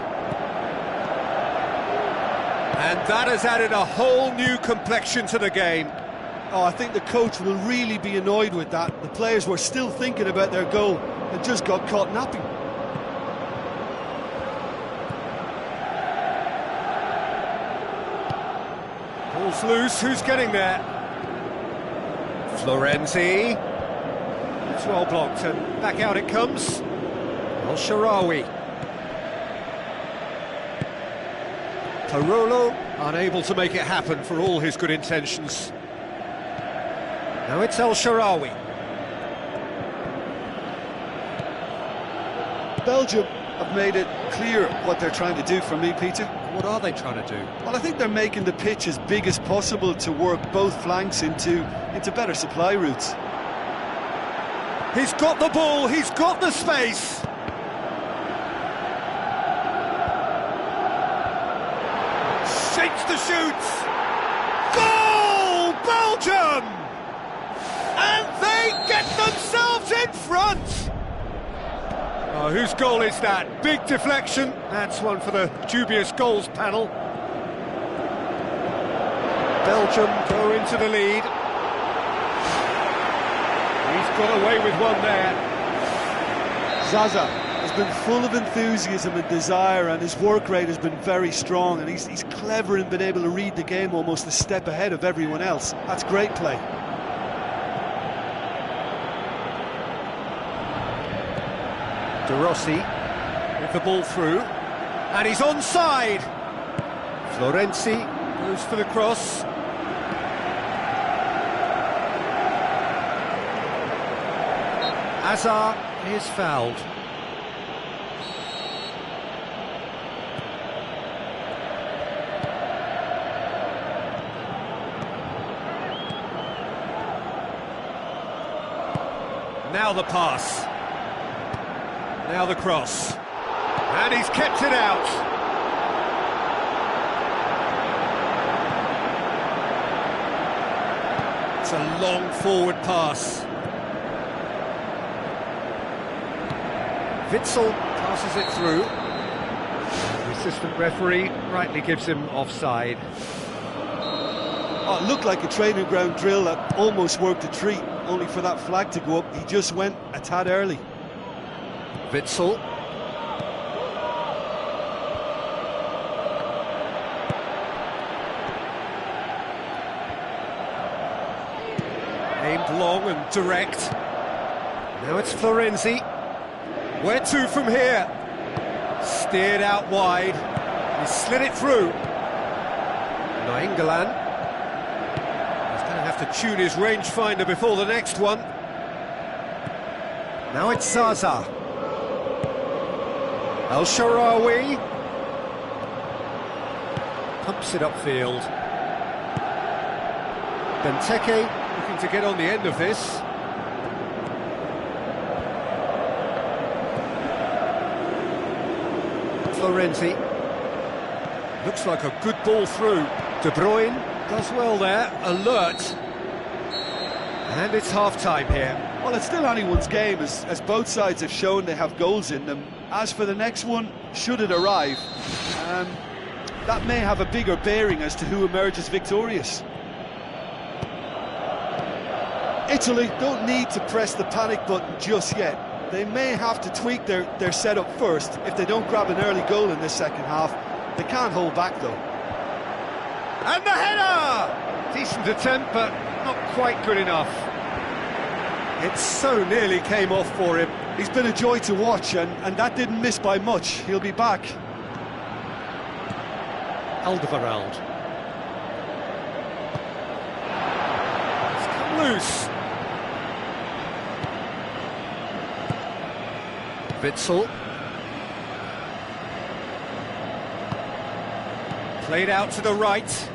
And that has added a whole new complexion to the game.
Oh, I think the coach will really be annoyed with that. The players were still thinking about their goal and just got caught napping.
Ball's loose, who's getting there? Florenzi. It's well blocked and back out it comes. El Shaarawy. Parolo unable to make it happen for all his good intentions. Now it's El Shaarawy.
Belgium have made it clear what they're trying to do for me, Peter.
What are they trying to do?
Well, I think they're making the pitch as big as possible to work both flanks into better supply routes.
He's got the ball, he's got the space. Shapes the shoots. Goal, Belgium! And they get themselves in front! Oh, whose goal is that? Big deflection. That's one for the dubious goals panel. Belgium go into the lead. He's got away with one there.
Zaza has been full of enthusiasm and desire, and his work rate has been very strong, and he's clever in being able to read the game almost a step ahead of everyone else. That's great play.
De Rossi with the ball through, and he's onside. Florenzi goes for the cross. Hazard is fouled. Now the pass. Now the cross. And he's kept it out. It's a long forward pass. Witsel passes it through. The assistant referee rightly gives him offside.
Oh, it looked like a training ground drill that almost worked a treat, only for that flag to go up. He just went a tad early.
Witsel. Aimed long and direct. Now it's Florenzi. Where to from here? Steered out wide. He slid it through. Nainggolan. He's going to have to tune his rangefinder before the next one. Now it's Zaza. El Shaarawy. Pumps it upfield. Benteke looking to get on the end of this. Florenzi. Looks like a good ball through. De Bruyne does well there, alert. And it's half-time here.
Well, it's still anyone's game, as both sides have shown they have goals in them. As for the next one, should it arrive, that may have a bigger bearing as to who emerges victorious. Italy don't need to press the panic button just yet. They may have to tweak their setup first if they don't grab an early goal in this second half. They can't hold back, though.
And the header! Decent attempt, but not quite good enough. It so nearly came off for him.
He's been a joy to watch, and that didn't miss by much. He'll be back.
Alderweireld.
It's come loose. Witsel. Played out to the right.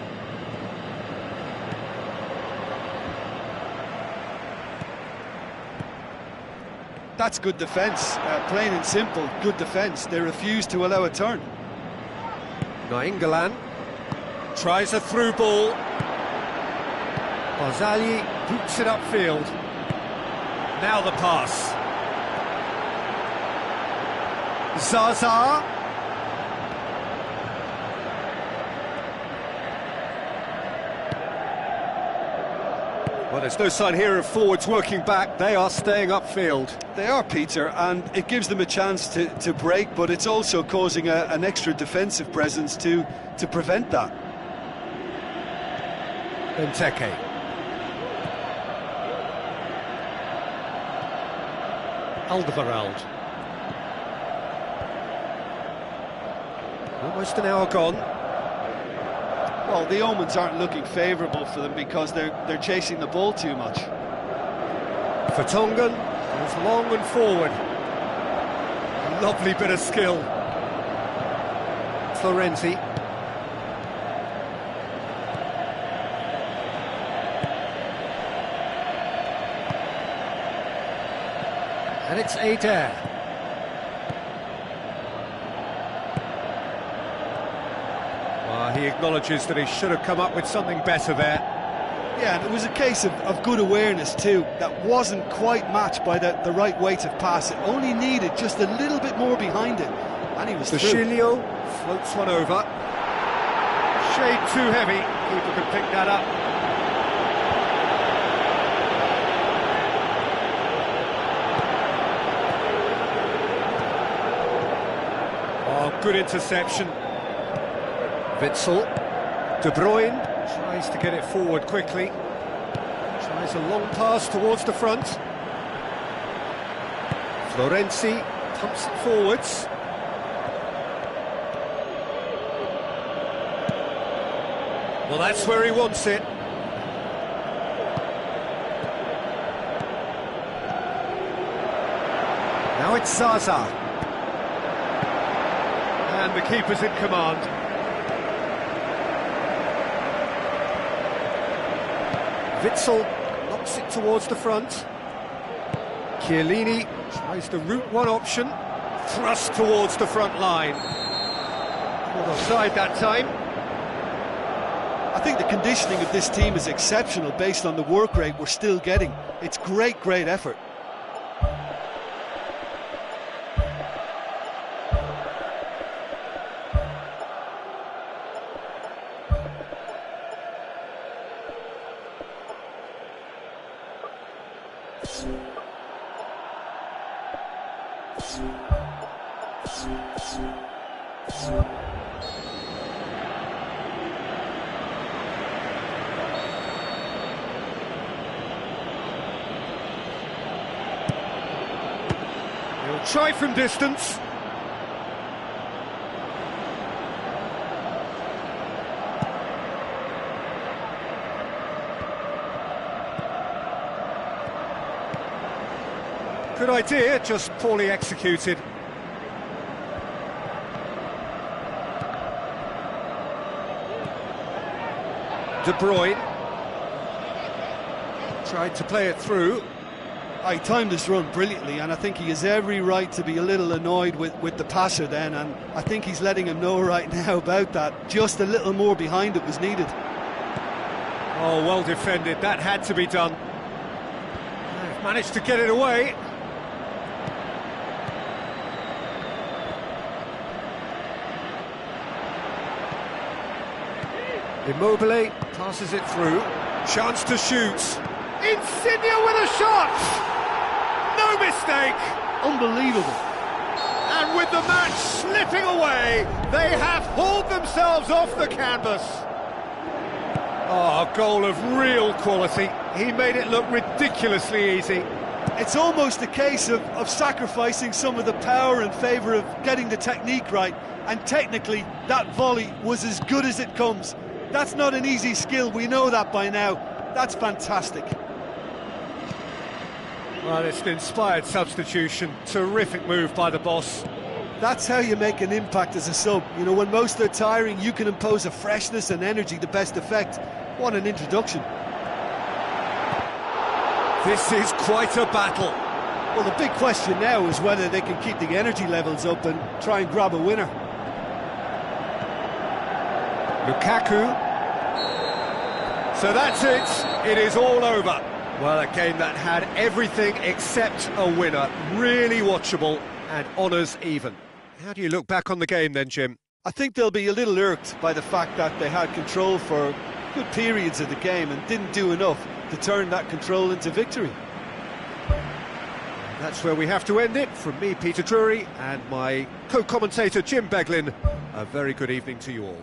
That's good defence, plain and simple, good defence. They refuse to allow a turn.
Nainggolan tries a through ball. Barzagli boots it upfield. Now the pass. Zaza. Well, there's no sign here of forwards working back. They are staying upfield.
They are, Peter, and it gives them a chance to break, but it's also causing an extra defensive presence to prevent that.
Benteke.
Alderweireld.
Almost an hour gone.
Well, the omens aren't looking favourable for them because they're chasing the ball too much.
Vertonghen goes long and forward. A lovely bit of skill. Florenzi. And it's Adair. He acknowledges that he should have come up with something better there.
Yeah, and it was a case of good awareness too. That wasn't quite matched by the right weight of pass. It only needed just a little bit more behind it, and he was through.
Chilio floats one over. Shade too heavy. Keeper can pick that up. Oh, good interception. Witsel. De Bruyne tries to get it forward quickly. Tries a long pass towards the front. Florenzi pumps it forwards. Well, that's where he wants it. Now it's Zaza. And the keeper's in command. Witsel knocks it towards the front. Chiellini tries the route one option. Thrust towards the front line. Not offside that time.
I think the conditioning of this team is exceptional based on the work rate we're still getting. It's great effort.
He'll try from distance. Good idea, just poorly executed. De Bruyne tried to play it through.
He timed this run brilliantly, and I think he has every right to be a little annoyed with the passer then, and I think he's letting him know right now about that. Just a little more behind it was needed.
Oh, well defended, that had to be done. Managed to get it away. Immobile passes it through. Chance to shoot. Insigne with a shot! No mistake!
Unbelievable.
And with the match slipping away, they have hauled themselves off the canvas. Oh, a goal of real quality. He made it look ridiculously easy.
It's almost a case of sacrificing some of the power in favour of getting the technique right, and technically that volley was as good as it comes. That's not an easy skill, we know that by now. That's fantastic.
Well, it's an inspired substitution. Terrific move by the boss.
That's how you make an impact as a sub. You know, when most are tiring, you can impose a freshness and energy to best effect. What an introduction.
This is quite a battle.
Well, the big question now is whether they can keep the energy levels up and try and grab a winner.
Lukaku. So that's it. It is all over. Well, a game that had everything except a winner. Really watchable and honours even. How do you look back on the game then, Jim?
I think they'll be a little irked by the fact that they had control for good periods of the game and didn't do enough to turn that control into victory.
That's where we have to end it. From me, Peter Drury, and my co-commentator, Jim Beglin. A very good evening to you all.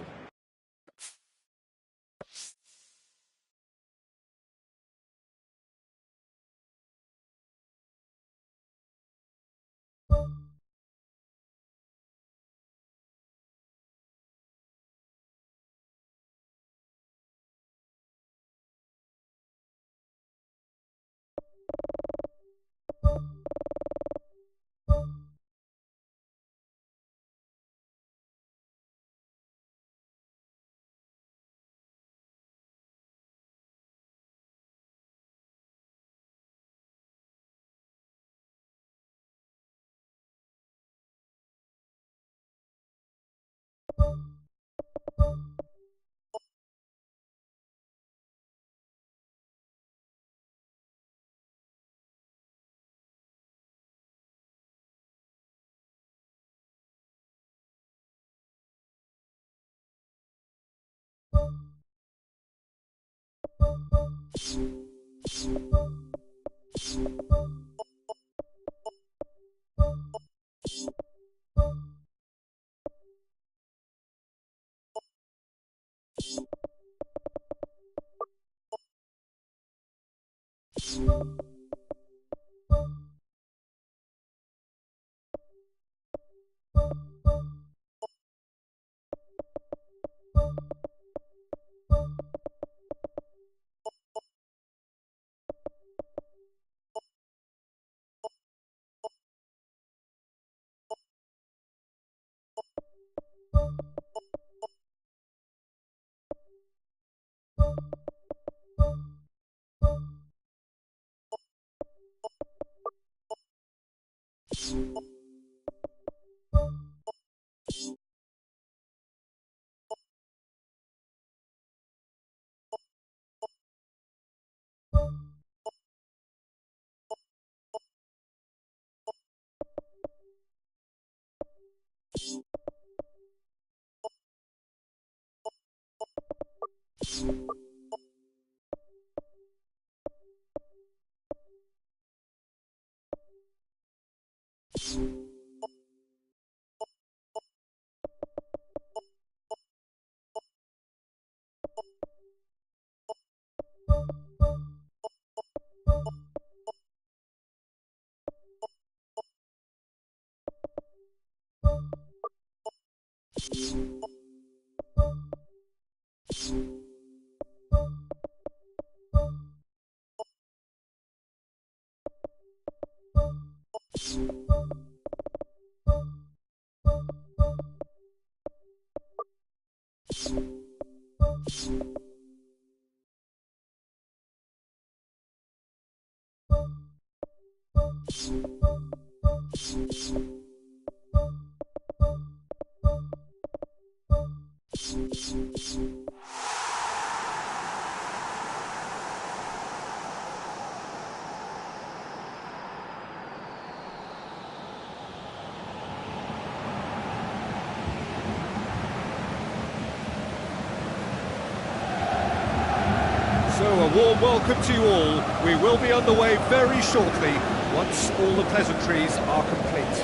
warm welcome to you all. We will be on the way very shortly, once all the pleasantries are complete.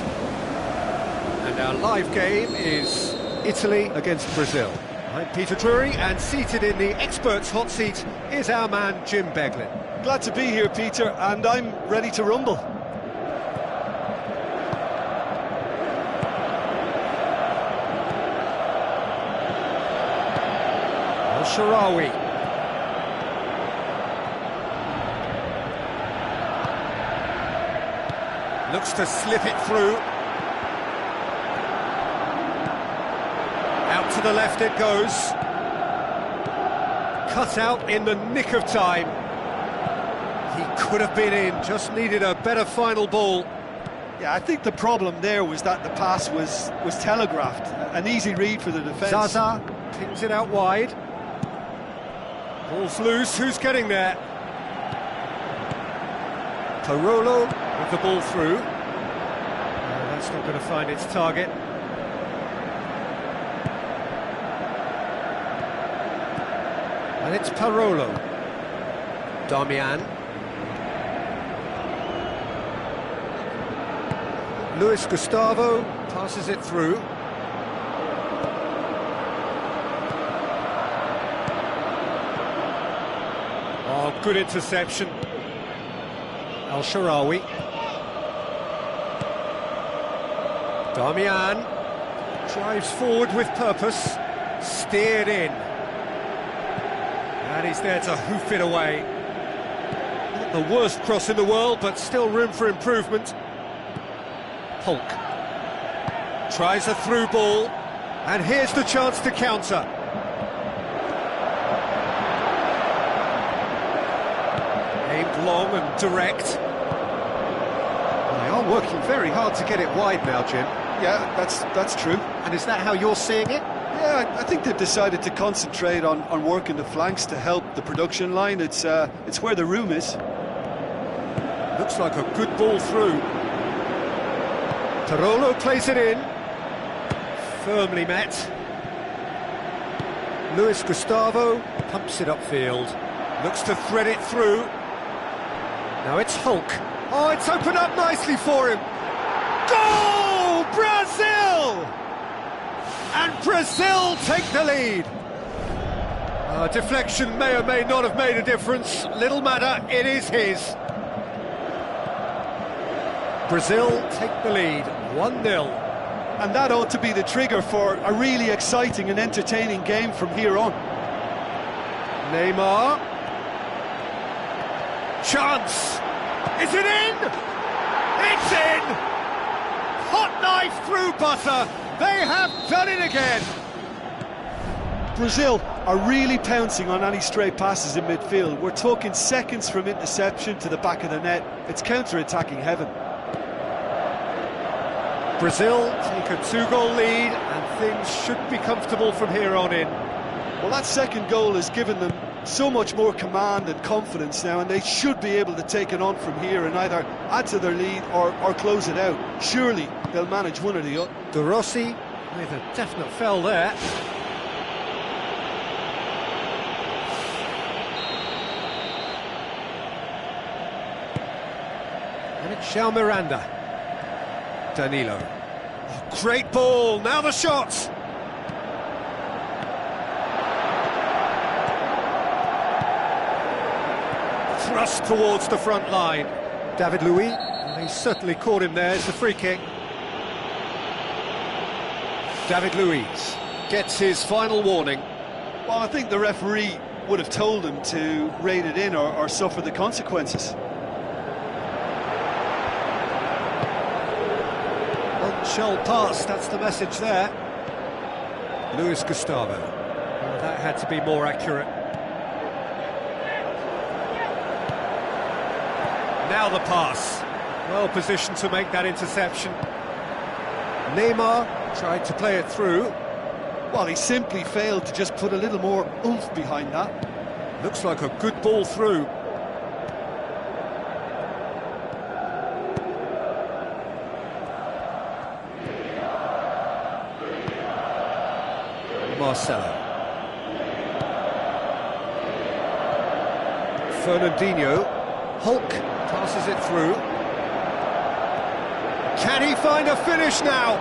And our live game is Italy against Brazil. I'm Peter Drury, and seated in the experts' hot seat is our man Jim Beglin.
Glad to be here, Peter, and I'm ready to rumble.
Sharawi. Looks to slip it through. Out to the left it goes. Cut out in the nick of time. He could have been in, just needed a better final ball.
Yeah, I think the problem there was that the pass was telegraphed. An easy read for the defence.
Zaza pins it out wide. Ball's loose, who's getting there? Parolo with the ball through. That's not going to find its target. And it's Parolo. Damian. Luis Gustavo passes it through. Oh, good interception. Al-Sharawi. Damian drives forward with purpose, steered in. And he's there to hoof it away. Not the worst cross in the world, but still room for improvement. Hulk tries a through ball, and here's the chance to counter. Aimed long and direct. They are working very hard to get it wide now, Jim.
Yeah, that's true.
And is that how you're seeing it?
Yeah, I think they've decided to concentrate on working the flanks to help the production line. It's where the room is.
Looks like a good ball through. Parolo plays it in. Firmly met. Luis Gustavo pumps it upfield. Looks to thread it through. Now it's Hulk. Oh, it's opened up nicely for him. Goal! Brazil! And Brazil take the lead. Deflection may or may not have made a difference. Little matter, it is his. Brazil take the lead, 1-0.
And that ought to be the trigger for a really exciting and entertaining game from here on.
Neymar. Chance. Is it in? It's in! Hot knife through butter. They have done it again.
Brazil are really pouncing on any stray passes in midfield. We're talking seconds from interception to the back of the net. It's counter-attacking heaven.
Brazil take a 2-goal lead, and things should be comfortable from here on in.
Well, that second goal has given them so much more command and confidence now, and they should be able to take it on from here and either add to their lead or close it out. Surely they'll manage one or the other.
De Rossi with a definite foul there. And it's Shao Miranda. Danilo. Oh, great ball, now the shot! Thrust towards the front line. David Luiz, they certainly caught him there, it's a free kick. David Luiz gets his final warning.
Well, I think the referee would have told him to rein it in or suffer the consequences.
Shall pass, that's the message there. Luis Gustavo. Well, that had to be more accurate. Now the pass. Well positioned to make that interception. Neymar tried to play it through.
Well, he simply failed to just put a little more oomph behind that.
Looks like a good ball through. Marcelo. Fernandinho. Hulk passes it through. Can he find a finish now?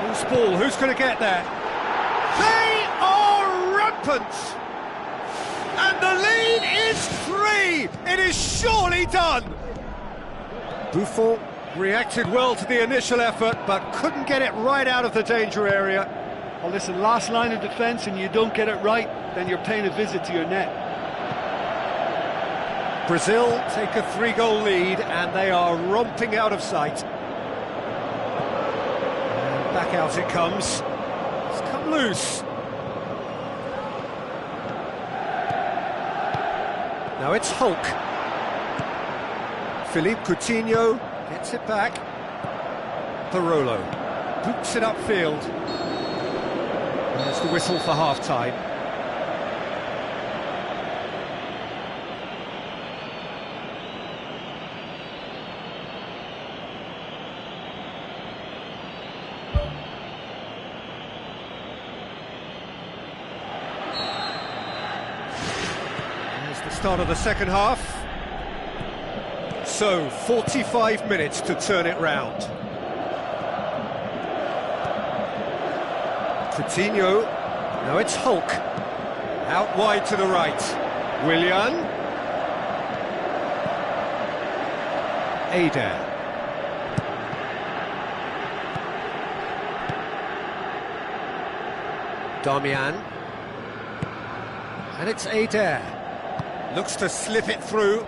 Loose ball, who's going to get there? They are rampant! And the lead is 3! It is surely done! Buffon reacted well to the initial effort, but couldn't get it right out of the danger area.
Well, listen, last line of defence and you don't get it right, then you're paying a visit to your net.
Brazil take a 3-goal lead and they are romping out of sight. And back out it comes. It's come loose. Now it's Hulk. Philippe Coutinho gets it back. Barolo boots it upfield. There's the whistle for half-time. There's the start of the second half. So, 45 minutes to turn it round. Coutinho, now it's Hulk, out wide to the right. Willian. Adair. Damian. And it's Adair. Looks to slip it through.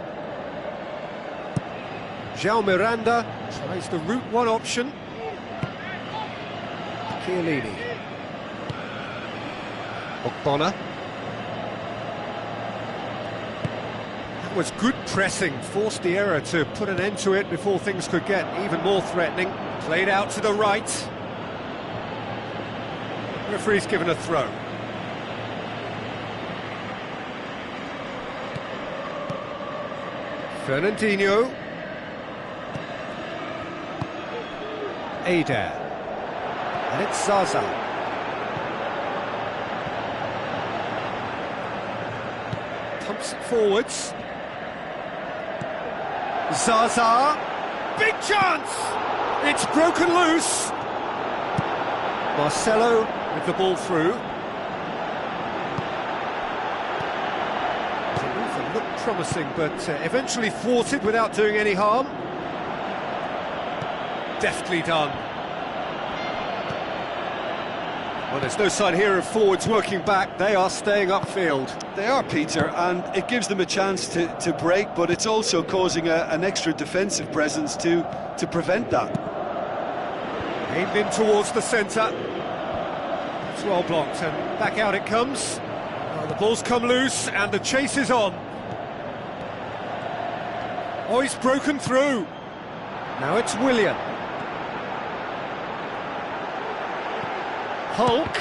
João Miranda tries the route one option. Chiellini. Ogbonna. That was good pressing, forced the error to put an end to it before things could get even more threatening. Played out to the right. Referee's given a throw. Fernandinho. Adair. And it's Zaza. Pumps it forwards. Zaza. Big chance! It's broken loose. Marcelo with the ball through. The movement looked promising, but eventually thwarted without doing any harm. Deftly done. Well, there's no sign here of forwards working back. They are staying upfield.
They are, Peter, and it gives them a chance to break, but it's also causing an extra defensive presence to prevent that.
Aimed in towards the centre. It's well blocked, and back out it comes. Oh, the ball's come loose, and the chase is on. Oh, he's broken through. Now it's Willian. Hulk,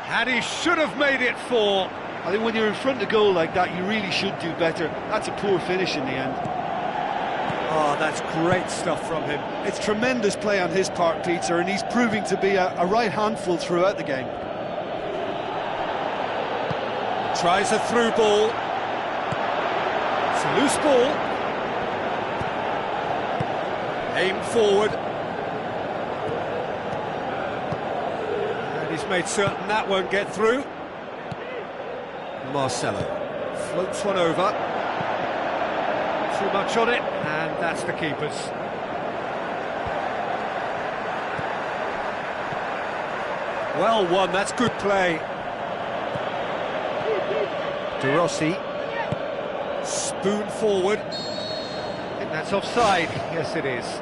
and he should have made it 4.
I think when you're in front of goal like that, you really should do better. That's a poor finish in the end.
Oh, that's great stuff from him.
It's tremendous play on his part, Peter, and he's proving to be a right handful throughout the game.
Tries a through ball. It's a loose ball. Aimed forward. And he's made certain that won't get through. Marcelo floats one over. Too much on it, and that's the keeper's. Well won, that's good play. De Rossi. Spoon forward. I think that's offside. Yes, it is.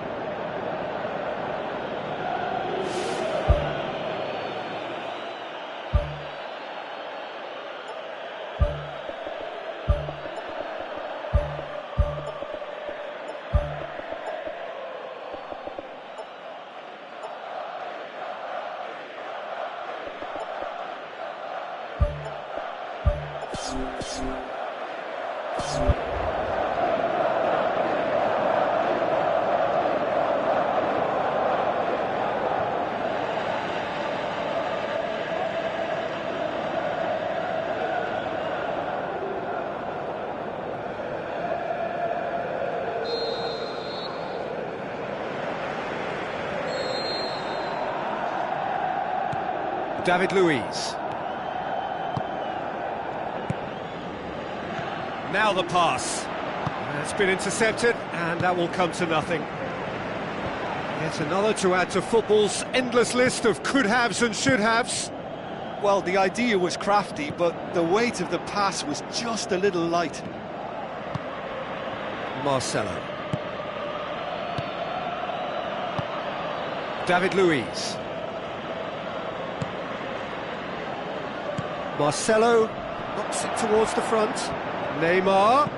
David Luiz. Now the pass. It's been intercepted, and that will come to nothing. Yet another to add to football's endless list of could-haves and should-haves.
Well, the idea was crafty, but the weight of the pass was just a little light.
Marcelo. David Luiz. Marcelo knocks it towards the front. Neymar.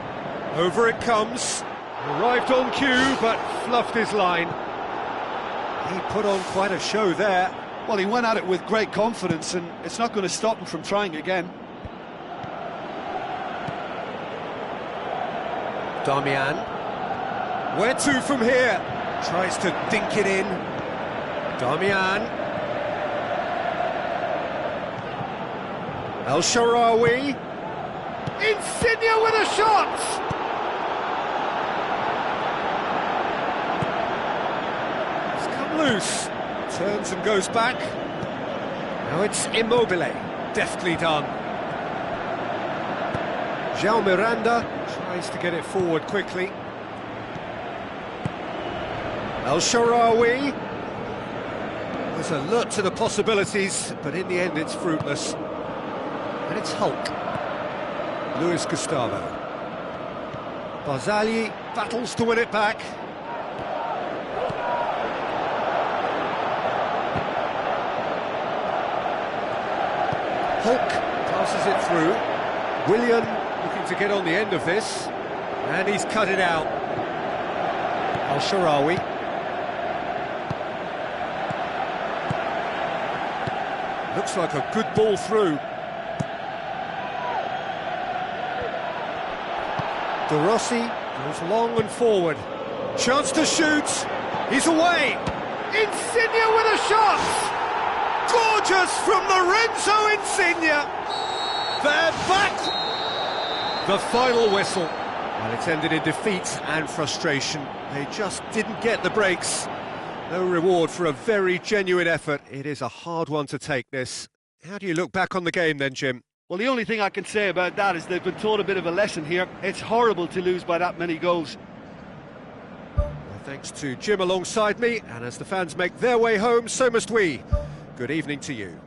Over it comes. Arrived on cue, but fluffed his line. He put on quite a show there.
Well, he went at it with great confidence, and it's not going to stop him from trying again.
Darmian. Where to from here? Tries to dink it in. Darmian. El Shaarawy. Insigne with a shot! It's come loose. Turns and goes back. Now it's Immobile. Deftly done. João Miranda tries to get it forward quickly. El Shaarawy. There's alert to the possibilities, but in the end it's fruitless. And it's Hulk. Luis Gustavo. Barzagli battles to win it back. Hulk passes it through. Willian looking to get on the end of this. And he's cut it out. El Shaarawy. Looks like a good ball through. De Rossi goes long and forward. Chance to shoot. He's away. Insigne with a shot. Gorgeous from Lorenzo Insigne. They're back. The final whistle. Well, it's ended in defeat and frustration. They just didn't get the breaks. No reward for a very genuine effort. It is a hard one to take, this. How do you look back on the game then, Jim?
Well, the only thing I can say about that is they've been taught a bit of a lesson here. It's horrible to lose by that many goals.
Well, thanks to Jim alongside me, and as the fans make their way home, so must we. Good evening to you.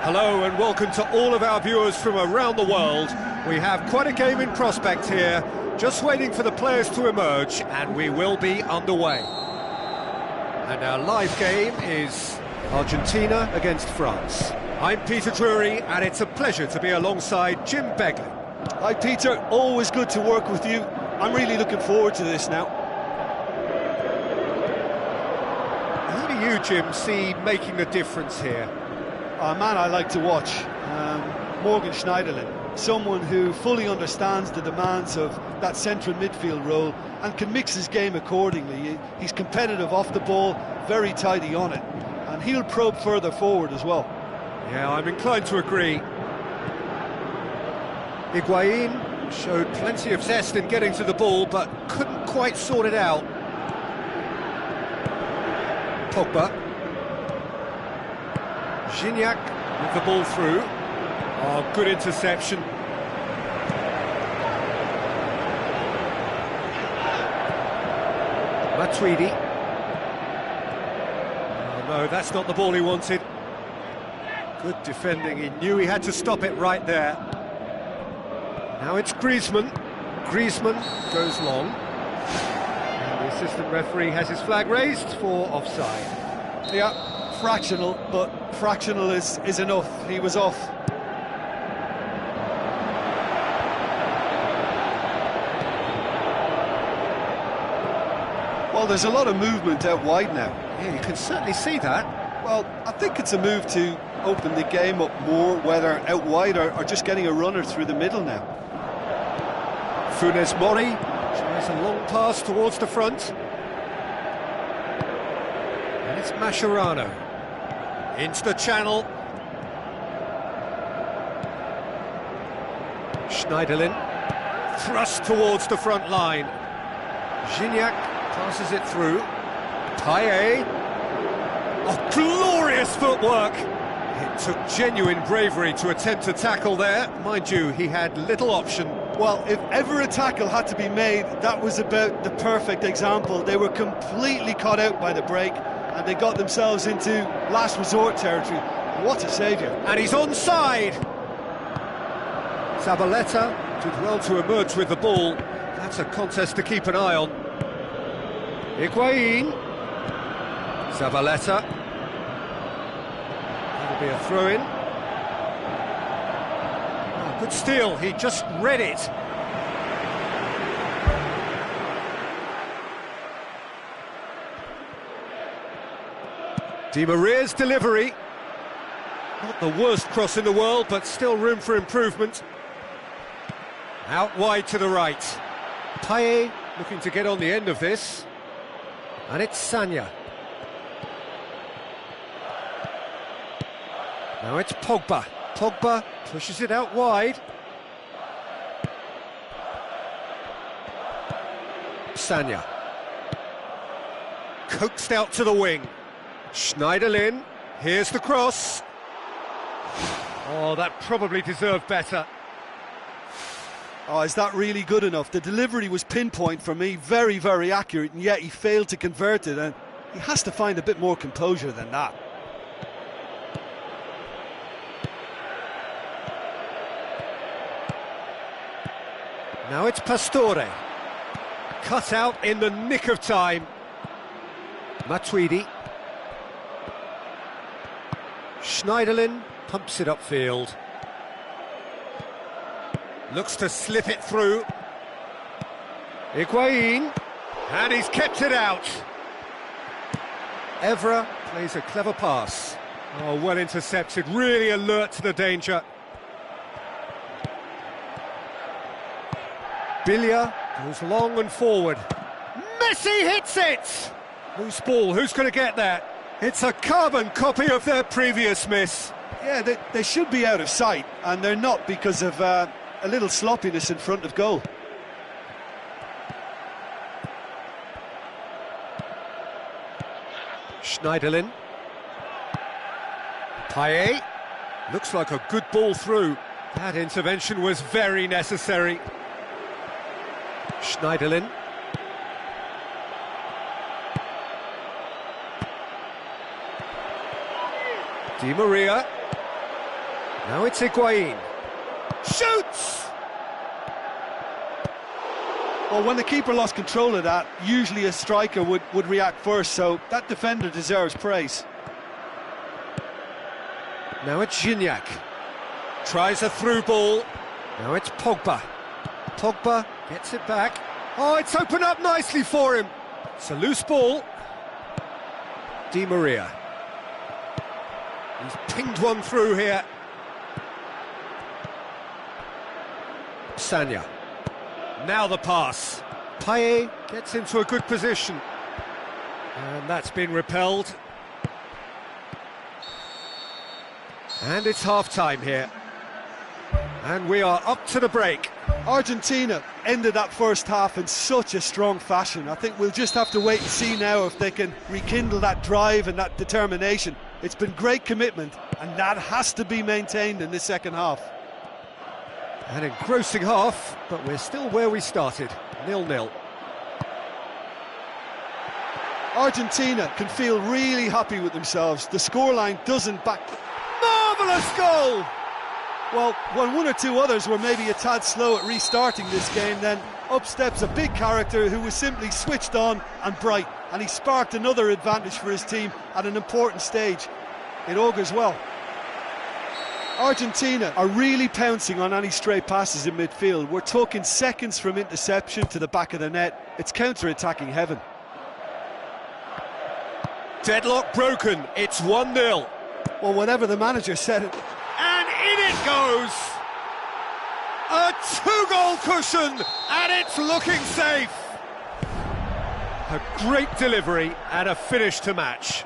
Hello and welcome to all of our viewers from around the world. We have quite a game in prospect here, just waiting for the players to emerge, and we will be underway. And our live game is Argentina against France. I'm Peter Drury, and it's a pleasure to be alongside Jim Begley.
Hi Peter, always good to work with you. I'm really looking forward to this now.
Who do you, Jim, see making the difference here?
A man I like to watch, Morgan Schneiderlin, someone who fully understands the demands of that central midfield role and can mix his game accordingly. He's competitive off the ball, very tidy on it, and he'll probe further forward as well.
Yeah, I'm inclined to agree. Higuain showed plenty of zest in getting to the ball, but couldn't quite sort it out. Pogba. Gignac with the ball through. Oh, good interception. Matuidi. Oh no, that's not the ball he wanted. Good defending, he knew he had to stop it right there. Now it's Griezmann. Griezmann goes long. And the assistant referee has his flag raised for offside.
Yeah. Fractional, but fractional is enough. He was off. Well, there's a lot of movement out wide now.
Yeah, you can certainly see that.
Well, I think it's a move to open the game up more, whether out wide or just getting a runner through the middle now.
Funes Mori tries a long pass towards the front. And it's Mascherano. Into the channel. Schneiderlin. Thrust towards the front line. Gignac passes it through. Payet. Oh, glorious footwork! It took genuine bravery to attempt to tackle there. Mind you, he had little option.
Well, if ever a tackle had to be made, that was about the perfect example. They were completely caught out by the break, and they got themselves into last resort territory. What a saviour.
And he's onside! Zabaleta did well to emerge with the ball. That's a contest to keep an eye on. Higuain. Zabaleta. That'll be a throw-in. Oh, good steal, he just read it. Di Maria's delivery. Not the worst cross in the world, but still room for improvement. Out wide to the right. Payet looking to get on the end of this. And it's Sagna. Now it's Pogba. Pogba pushes it out wide. Sagna. Coaxed out to the wing. Schneiderlin, here's the cross. Oh, that probably deserved better.
Oh, is that really good enough? The delivery was pinpoint for me, very, very accurate, and yet he failed to convert it, and he has to find a bit more composure than that.
Now it's Pastore. Cut out in the nick of time. Matuidi. Schneiderlin pumps it upfield. Looks to slip it through. Higuain. And he's kept it out. Evra plays a clever pass. Oh, well intercepted, really alert to the danger. Billia goes long and forward. Messi hits it! Whose ball? Who's going to get that? It's a carbon copy of their previous miss.
Yeah, they should be out of sight, and they're not because of a little sloppiness in front of goal.
Schneiderlin. Payet. Looks like a good ball through. That intervention was very necessary. Schneiderlin. Di Maria. Now it's Higuain. Shoots!
Well, when the keeper lost control of that, usually a striker would react first, so that defender deserves praise.
Now it's Gignac. Tries a through ball. Now it's Pogba. Pogba gets it back. Oh, it's opened up nicely for him. It's a loose ball. Di Maria. He's pinged one through here. Sanya. Now the pass. Payet gets into a good position. And that's been repelled. And it's half-time here. And we are up to the break.
Argentina ended that first half in such a strong fashion. I think we'll just have to wait and see now if they can rekindle that drive and that determination. It's been great commitment, and that has to be maintained in this second half.
An engrossing half, but we're still where we started, 0-0.
Argentina can feel really happy with themselves. The scoreline doesn't back...
Marvellous goal!
Well, when one or two others were maybe a tad slow at restarting this game, then up steps a big character who was simply switched on and bright, and he sparked another advantage for his team at an important stage. It augurs well. Argentina are really pouncing on any stray passes in midfield. We're talking seconds from interception to the back of the net. It's counter-attacking heaven.
Deadlock broken, it's 1-0.
Well, whatever the manager said it.
And in it goes! A two-goal cushion, and it's looking safe! A great delivery and a finish to match.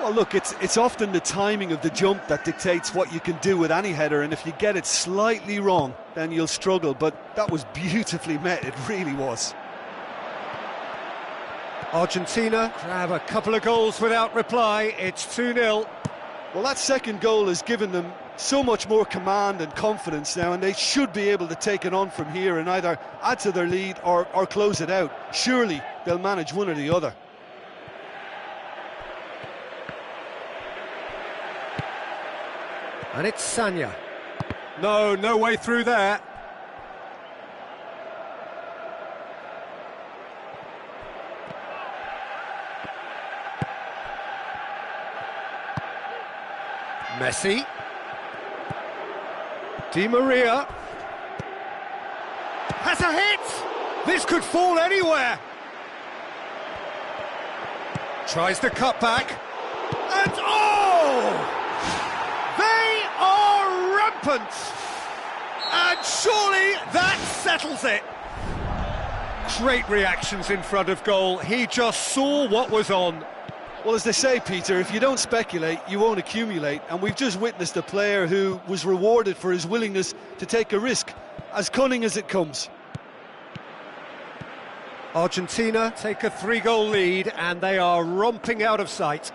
Well, look, it's often the timing of the jump that dictates what you can do with any header, and if you get it slightly wrong, then you'll struggle, but that was beautifully met, it really was.
Argentina grab a couple of goals without reply, it's 2-0.
Well, that second goal has given them so much more command and confidence now, and they should be able to take it on from here and either add to their lead or close it out. Surely they'll manage one or the other.
And it's Sanya. No way through there. Messi. Di Maria. Has a hit! This could fall anywhere. Tries to cut back. And oh! They are rampant! And surely that settles it. Great reactions in front of goal. He just saw what was on.
Well, as they say, Peter, if you don't speculate, you won't accumulate. And we've just witnessed a player who was rewarded for his willingness to take a risk, as cunning as it comes.
Argentina take a 3-goal lead, and they are romping out of sight.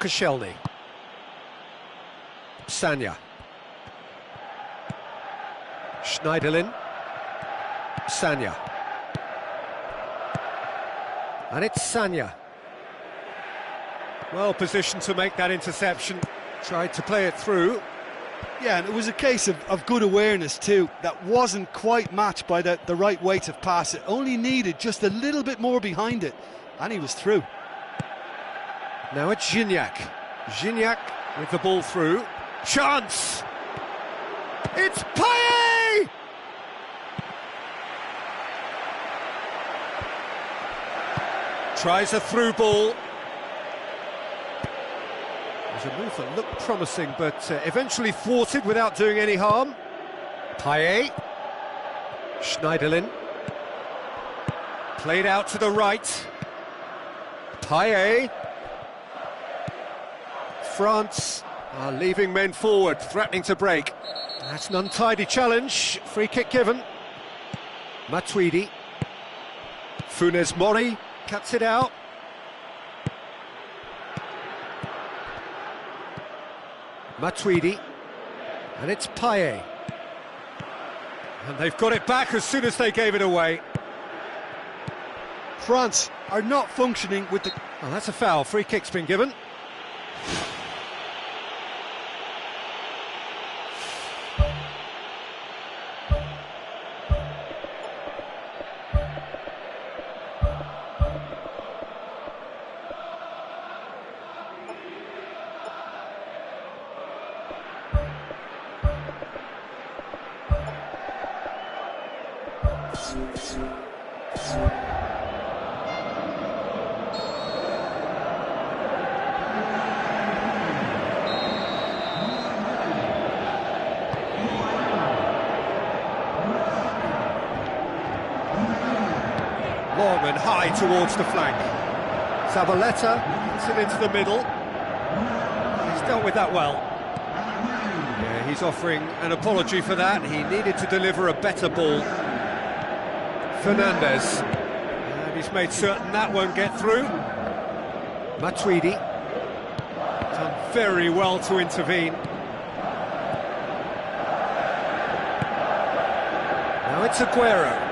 Koscielny. Sanya. Schneiderlin. Sanya. And it's Sanya. Well positioned to make that interception. Tried to play it through.
Yeah, and it was a case of good awareness too. That wasn't quite matched by the right weight of pass. It only needed just a little bit more behind it, and he was through.
Now it's Gignac. Gignac with the ball through. Chance! It's Payet! Tries a through ball. There's a move that looked promising, but eventually thwarted without doing any harm. Payet. Schneiderlin. Played out to the right. Payet. France are leaving men forward, threatening to break. That's an untidy challenge. Free kick given. Matuidi. Funes Mori cuts it out. Matuidi. And it's Payet. And they've got it back as soon as they gave it away.
France are not functioning with the...
Oh, that's a foul. Free kick's been given. Long and high towards the flank. Zabaleta gets it into the middle. He's dealt with that well. Yeah, he's offering an apology for that. He needed to deliver a better ball. Fernandez. And he's made certain that won't get through. Matuidi. Done very well to intervene. Now it's Aguero.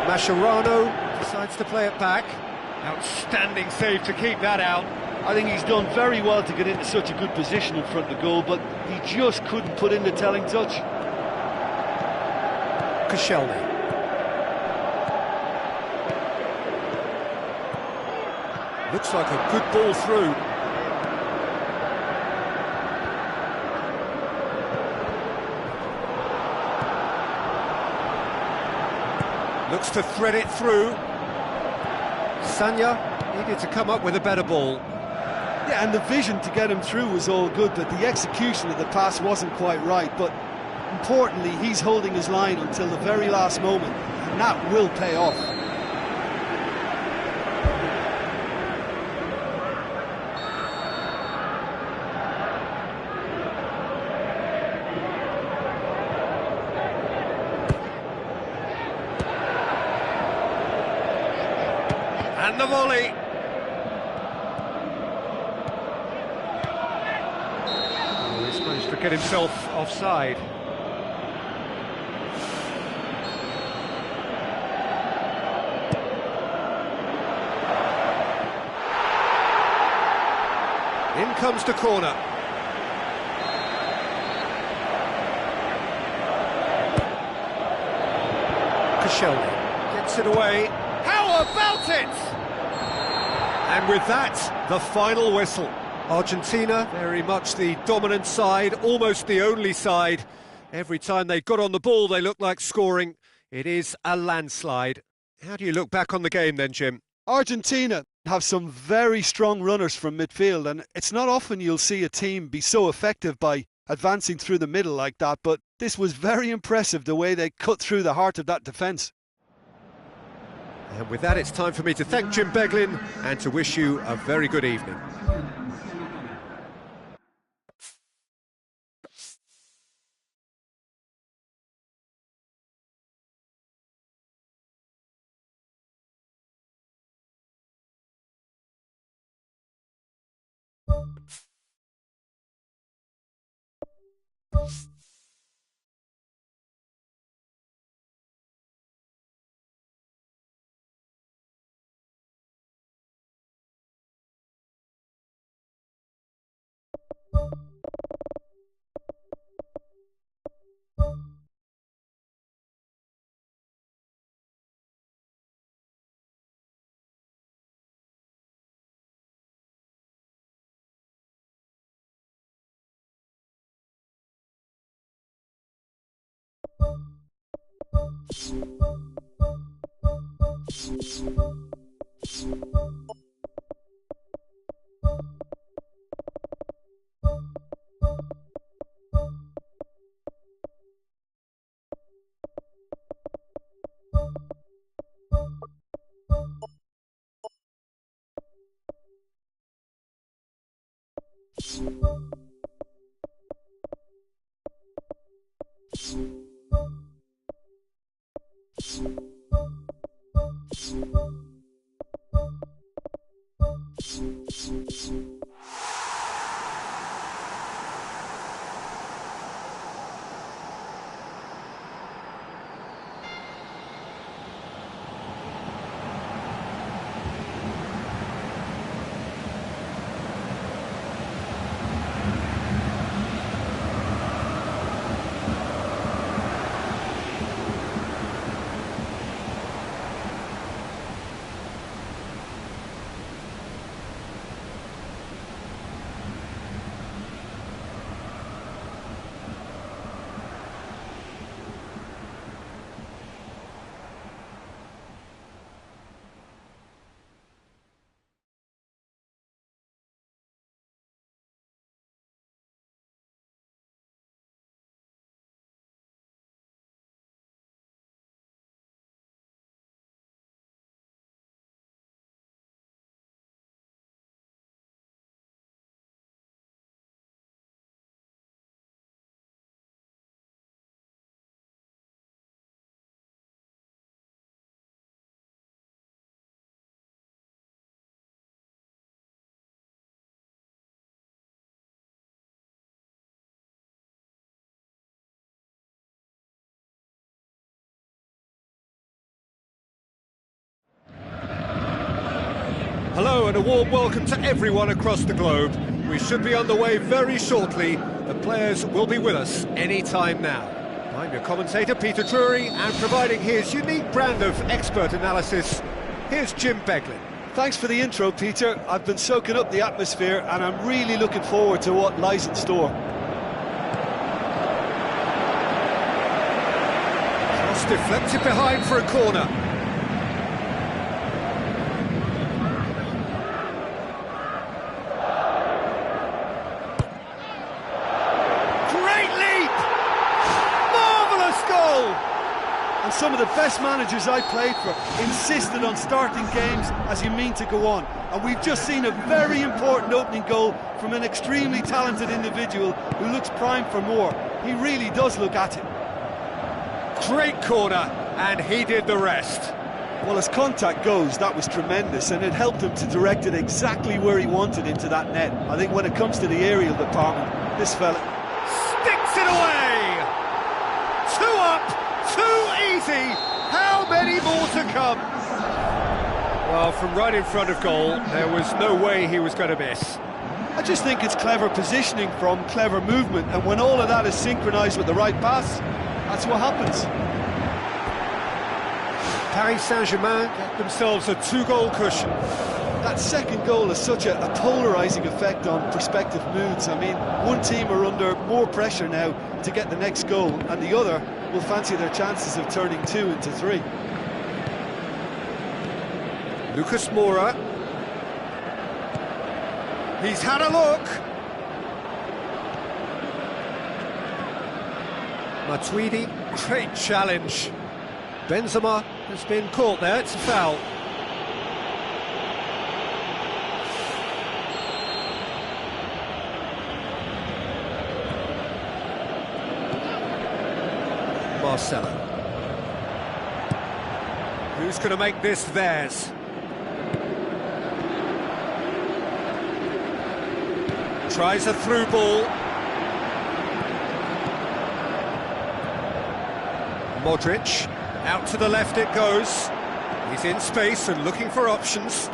Mascherano decides to play it back. Outstanding save to keep that out.
I think he's done very well to get into such a good position in front of the goal, but he just couldn't put in the telling touch.
Koscielny. Looks like a good ball through. Looks to thread it through. Sanya needed to come up with a better ball.
Yeah, and the vision to get him through was all good, but the execution of the pass wasn't quite right. But importantly, he's holding his line until the very last moment, and that will pay off.
And the volley. Oh, he's managed to get himself offside. In comes the corner. Koscielny gets it away. How about it? And with that, the final whistle. Argentina, very much the dominant side, almost the only side. Every time they got on the ball, they looked like scoring. It is a landslide. How do you look back on the game then, Jim?
Argentina have some very strong runners from midfield, and it's not often you'll see a team be so effective by advancing through the middle like that, but this was very impressive, the way they cut through the heart of that defence.
And with that, it's time for me to thank Jim Beglin and to wish you a very good evening. Hello and a warm welcome to everyone across the globe. We should be on the way very shortly. The players will be with us any time now. I'm your commentator, Peter Drury, and providing his unique brand of expert analysis, here's Jim Beglin.
Thanks for the intro, Peter. I've been soaking up the atmosphere and I'm really looking forward to what lies in store.
Cross deflected behind for a corner.
And some of the best managers I played for insisted on starting games as you mean to go on. And we've just seen a very important opening goal from an extremely talented individual who looks primed for more. He really does look at it.
Great corner, and he did the rest.
Well, as contact goes, that was tremendous, and it helped him to direct it exactly where he wanted into that net. I think when it comes to the aerial department, this fella
sticks it away! 2 up! Too easy! How many more to come? Well, from right in front of goal, there was no way he was going to miss.
I just think it's clever positioning from clever movement, and when all of that is synchronised with the right pass, that's what happens.
Paris Saint-Germain get themselves a 2-goal cushion.
That second goal has such a polarising effect on prospective moods. I mean, one team are under more pressure now to get the next goal, and the other will fancy their chances of turning 2 into 3.
Lucas Moura. He's had a look. Matuidi, great challenge. Benzema has been caught there, it's a foul. Marcelo. Who's going to make this theirs? Tries a through ball. Modric, out to the left it goes. He's in space and looking for options.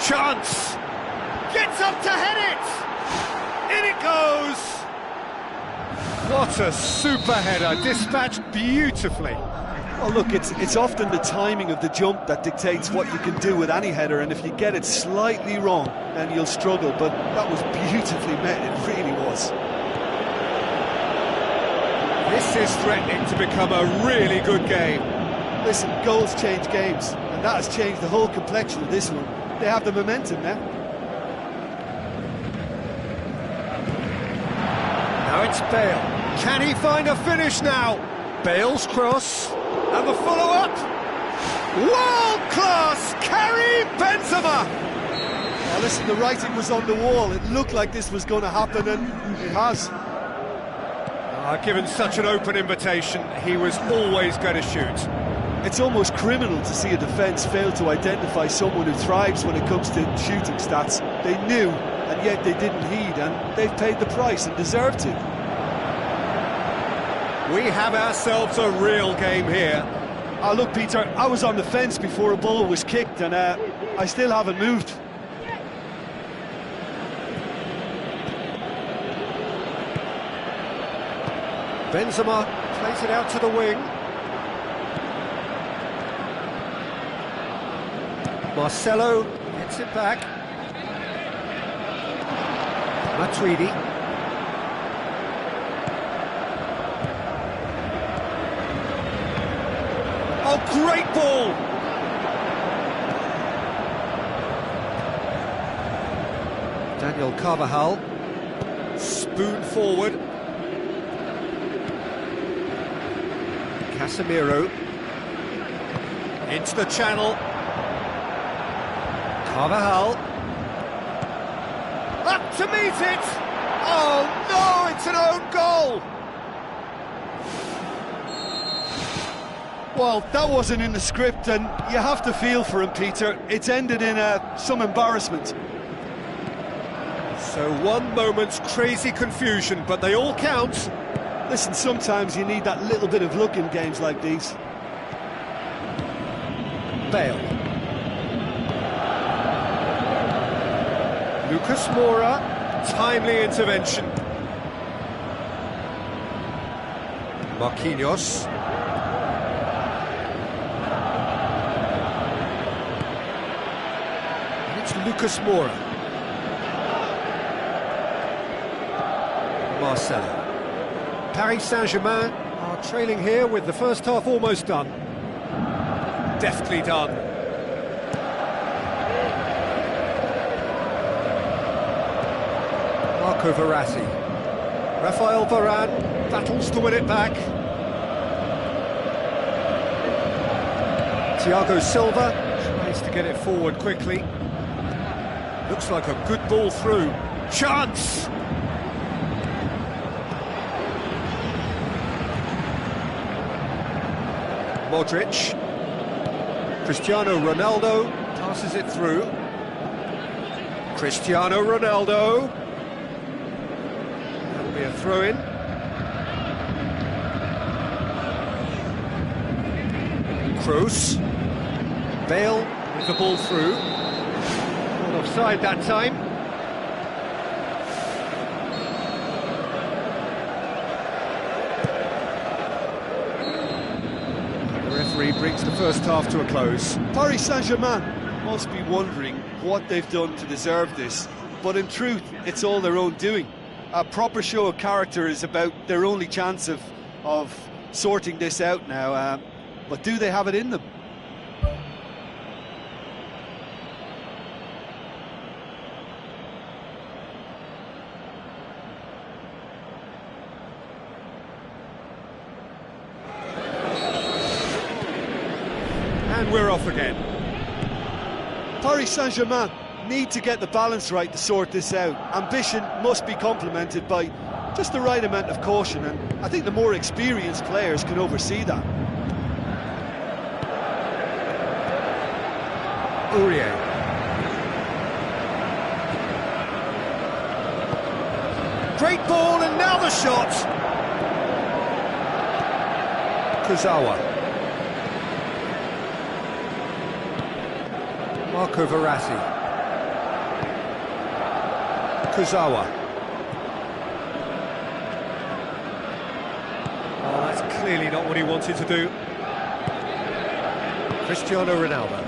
Chance! Gets up to head it! In it goes! What a super header, dispatched beautifully.
Well, look, it's often the timing of the jump that dictates what you can do with any header, and if you get it slightly wrong, then you'll struggle, but that was beautifully met, it really was.
This This is threatening to become a really good game.
Listen, goals change games, and that has changed the whole complexion of this one. They have the momentum now.
Now it's Bale. Can he find a finish now? Bale's cross, and the follow-up. World-class Karim Benzema!
Now listen, the writing was on the wall. It looked like this was going to happen, and it has.
Given such an open invitation, he was always going to shoot.
It's almost criminal to see a defence fail to identify someone who thrives when it comes to shooting stats. They knew, and yet they didn't heed, and they've paid the price and deserved to.
We have ourselves a real game here.
Oh, look, Peter, I was on the fence before a ball was kicked, and I still haven't moved.
Benzema plays it out to the wing. Marcelo gets it back. Matuidi. Oh, great ball! Daniel Carvajal. Spoon forward. Casemiro. Into the channel. Carvajal. Up to meet it! Oh no, it's an own goal!
Well, that wasn't in the script, and you have to feel for him, Peter. It's ended in some embarrassment.
So one moment's crazy confusion, but they all count.
Listen, sometimes you need that little bit of luck in games like these.
Bale. Lucas Moura, timely intervention. Marquinhos. And it's Lucas Moura. Marcelo. Paris Saint-Germain are trailing here with the first half almost done. Deftly done. Marco Verratti. Rafael Varane battles to win it back. Thiago Silva tries to get it forward quickly. Looks like a good ball through. Chance! Modric. Cristiano Ronaldo passes it through. Cristiano Ronaldo. That'll be a throw-in. Kroos. Bale with the ball through. Not offside that time. Referee brings the first half to a close.
Paris Saint-Germain must be wondering what they've done to deserve this, but in truth, it's all their own doing. A proper show of character is about their only chance of sorting this out now, but do they have it in them?
And we're off again.
Paris Saint-Germain need to get the balance right to sort this out. Ambition must be complemented by just the right amount of caution, and I think the more experienced players can oversee that.
Aurier. Great ball, and now the shot. Kurzawa. Marco Verratti. Kurzawa. Oh, that's clearly not what he wanted to do. Cristiano Ronaldo.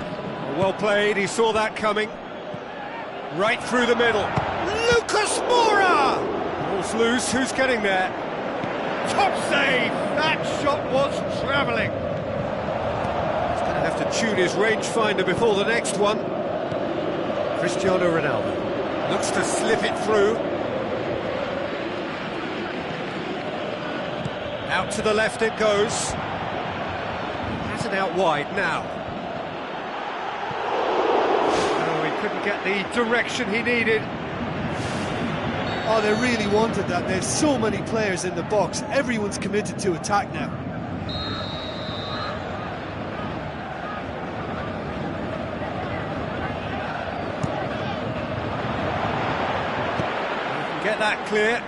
Well played, he saw that coming. Right through the middle. Lucas Moura! Ball's loose, who's getting there?
Top save! That shot was travelling.
He's going to have to tune his rangefinder before the next one. Cristiano Ronaldo looks to slip it through. Out to the left it goes. Has it out wide now. Oh, he couldn't get the direction he needed.
Oh, they really wanted that. There's so many players in the box. Everyone's committed to attack now.
Get that clear.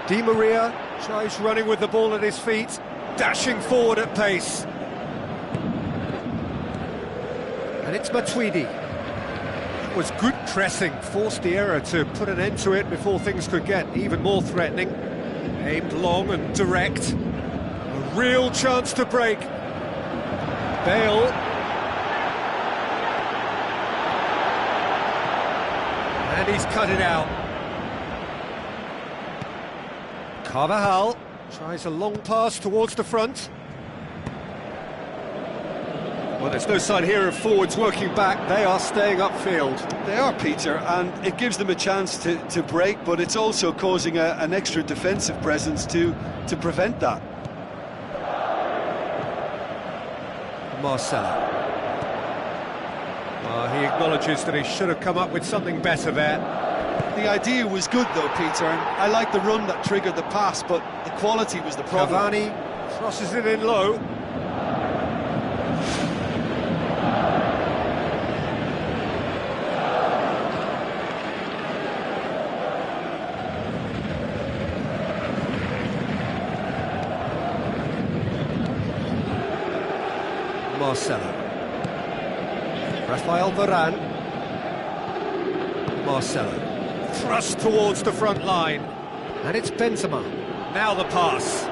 Di Maria tries running with the ball at his feet, dashing forward at pace. And it's Matuidi. It was good pressing, forced the error to put an end to it before things could get even more threatening. Aimed long and direct. A real chance to break. Bale. And he's cut it out. Carvajal tries a long pass towards the front. Well, there's no sign here of forwards working back. They are staying upfield.
They are, Peter, and it gives them a chance to break, but it's also causing an extra defensive presence to prevent that.
Marcelo. He acknowledges that he should have come up with something better there.
The idea was good though, Peter, and I like the run that triggered the pass, but the quality was the problem.
Cavani crosses it in low. Marcelo. Rafael Varane. Marcelo. Thrust towards the front line. And it's Benzema. Now the pass.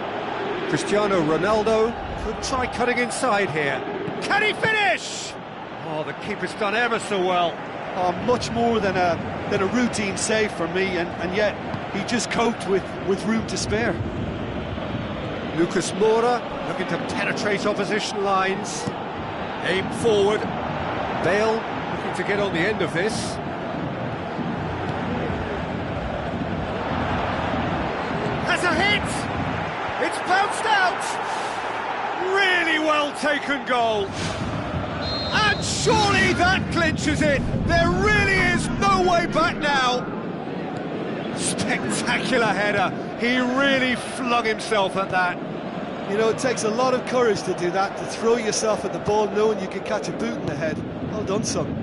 Cristiano Ronaldo could try cutting inside here. Can he finish? Oh, the keeper's done ever so well.
Oh, much more than a routine save for me, and yet he just coped with room to spare.
Lucas Moura looking to penetrate opposition lines. Aim forward. Bale looking to get on the end of this. Has a hit! It's bounced out! Really well taken goal. And surely that clinches it. There really is no way back now. Spectacular header. He really flung himself at that.
You know, it takes a lot of courage to do that, to throw yourself at the ball knowing you could catch a boot in the head. Well done, son.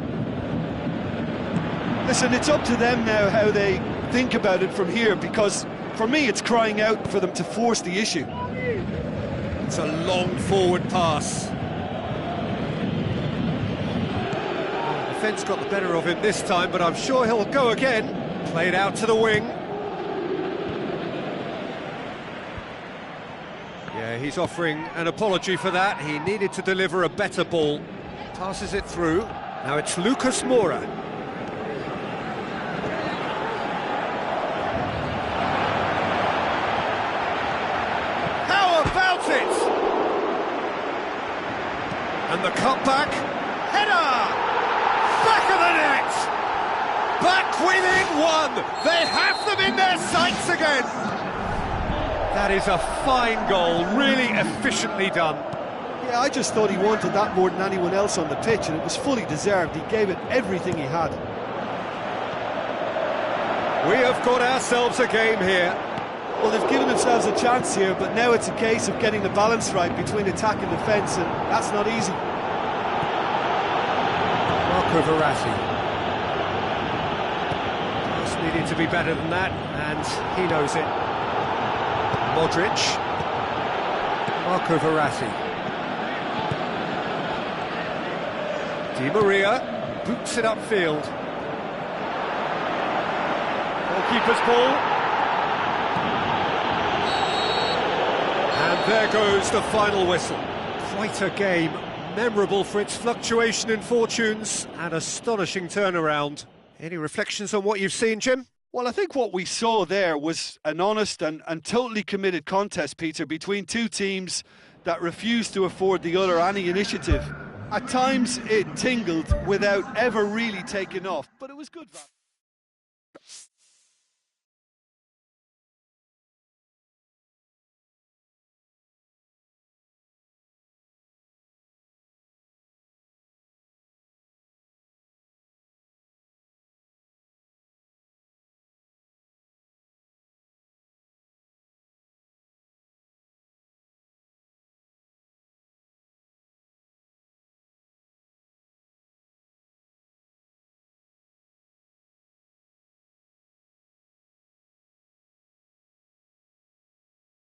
Listen, it's up to them now how they think about it from here, because for me it's crying out for them to force the issue.
It's a long forward pass. The defence got the better of him this time, but I'm sure he'll go again. Played out to the wing. Yeah, he's offering an apology for that. He needed to deliver a better ball. Passes it through. Now it's Lucas Moura. How about it? And the cutback. Header! Back of the net! Back within one! They have them in their sights again! That is a fine goal, really efficiently done.
Yeah, I just thought he wanted that more than anyone else on the pitch, and it was fully deserved. He gave it everything he had.
We have got ourselves a game here.
Well, they've given themselves a chance here, but now it's a case of getting the balance right between attack and defence, and that's not easy.
Marco Verratti. Just needed to be better than that, and he knows it. Modric. Marco Verratti. Di Maria boots it upfield. Goalkeeper's ball. And there goes the final whistle. Quite a game, memorable for its fluctuation in fortunes and astonishing turnaround. Any reflections on what you've seen, Jim?
Well, I think what we saw there was an honest and totally committed contest, Peter, between two teams that refused to afford the other any initiative. At times it tingled without ever really taking off, but it was good value.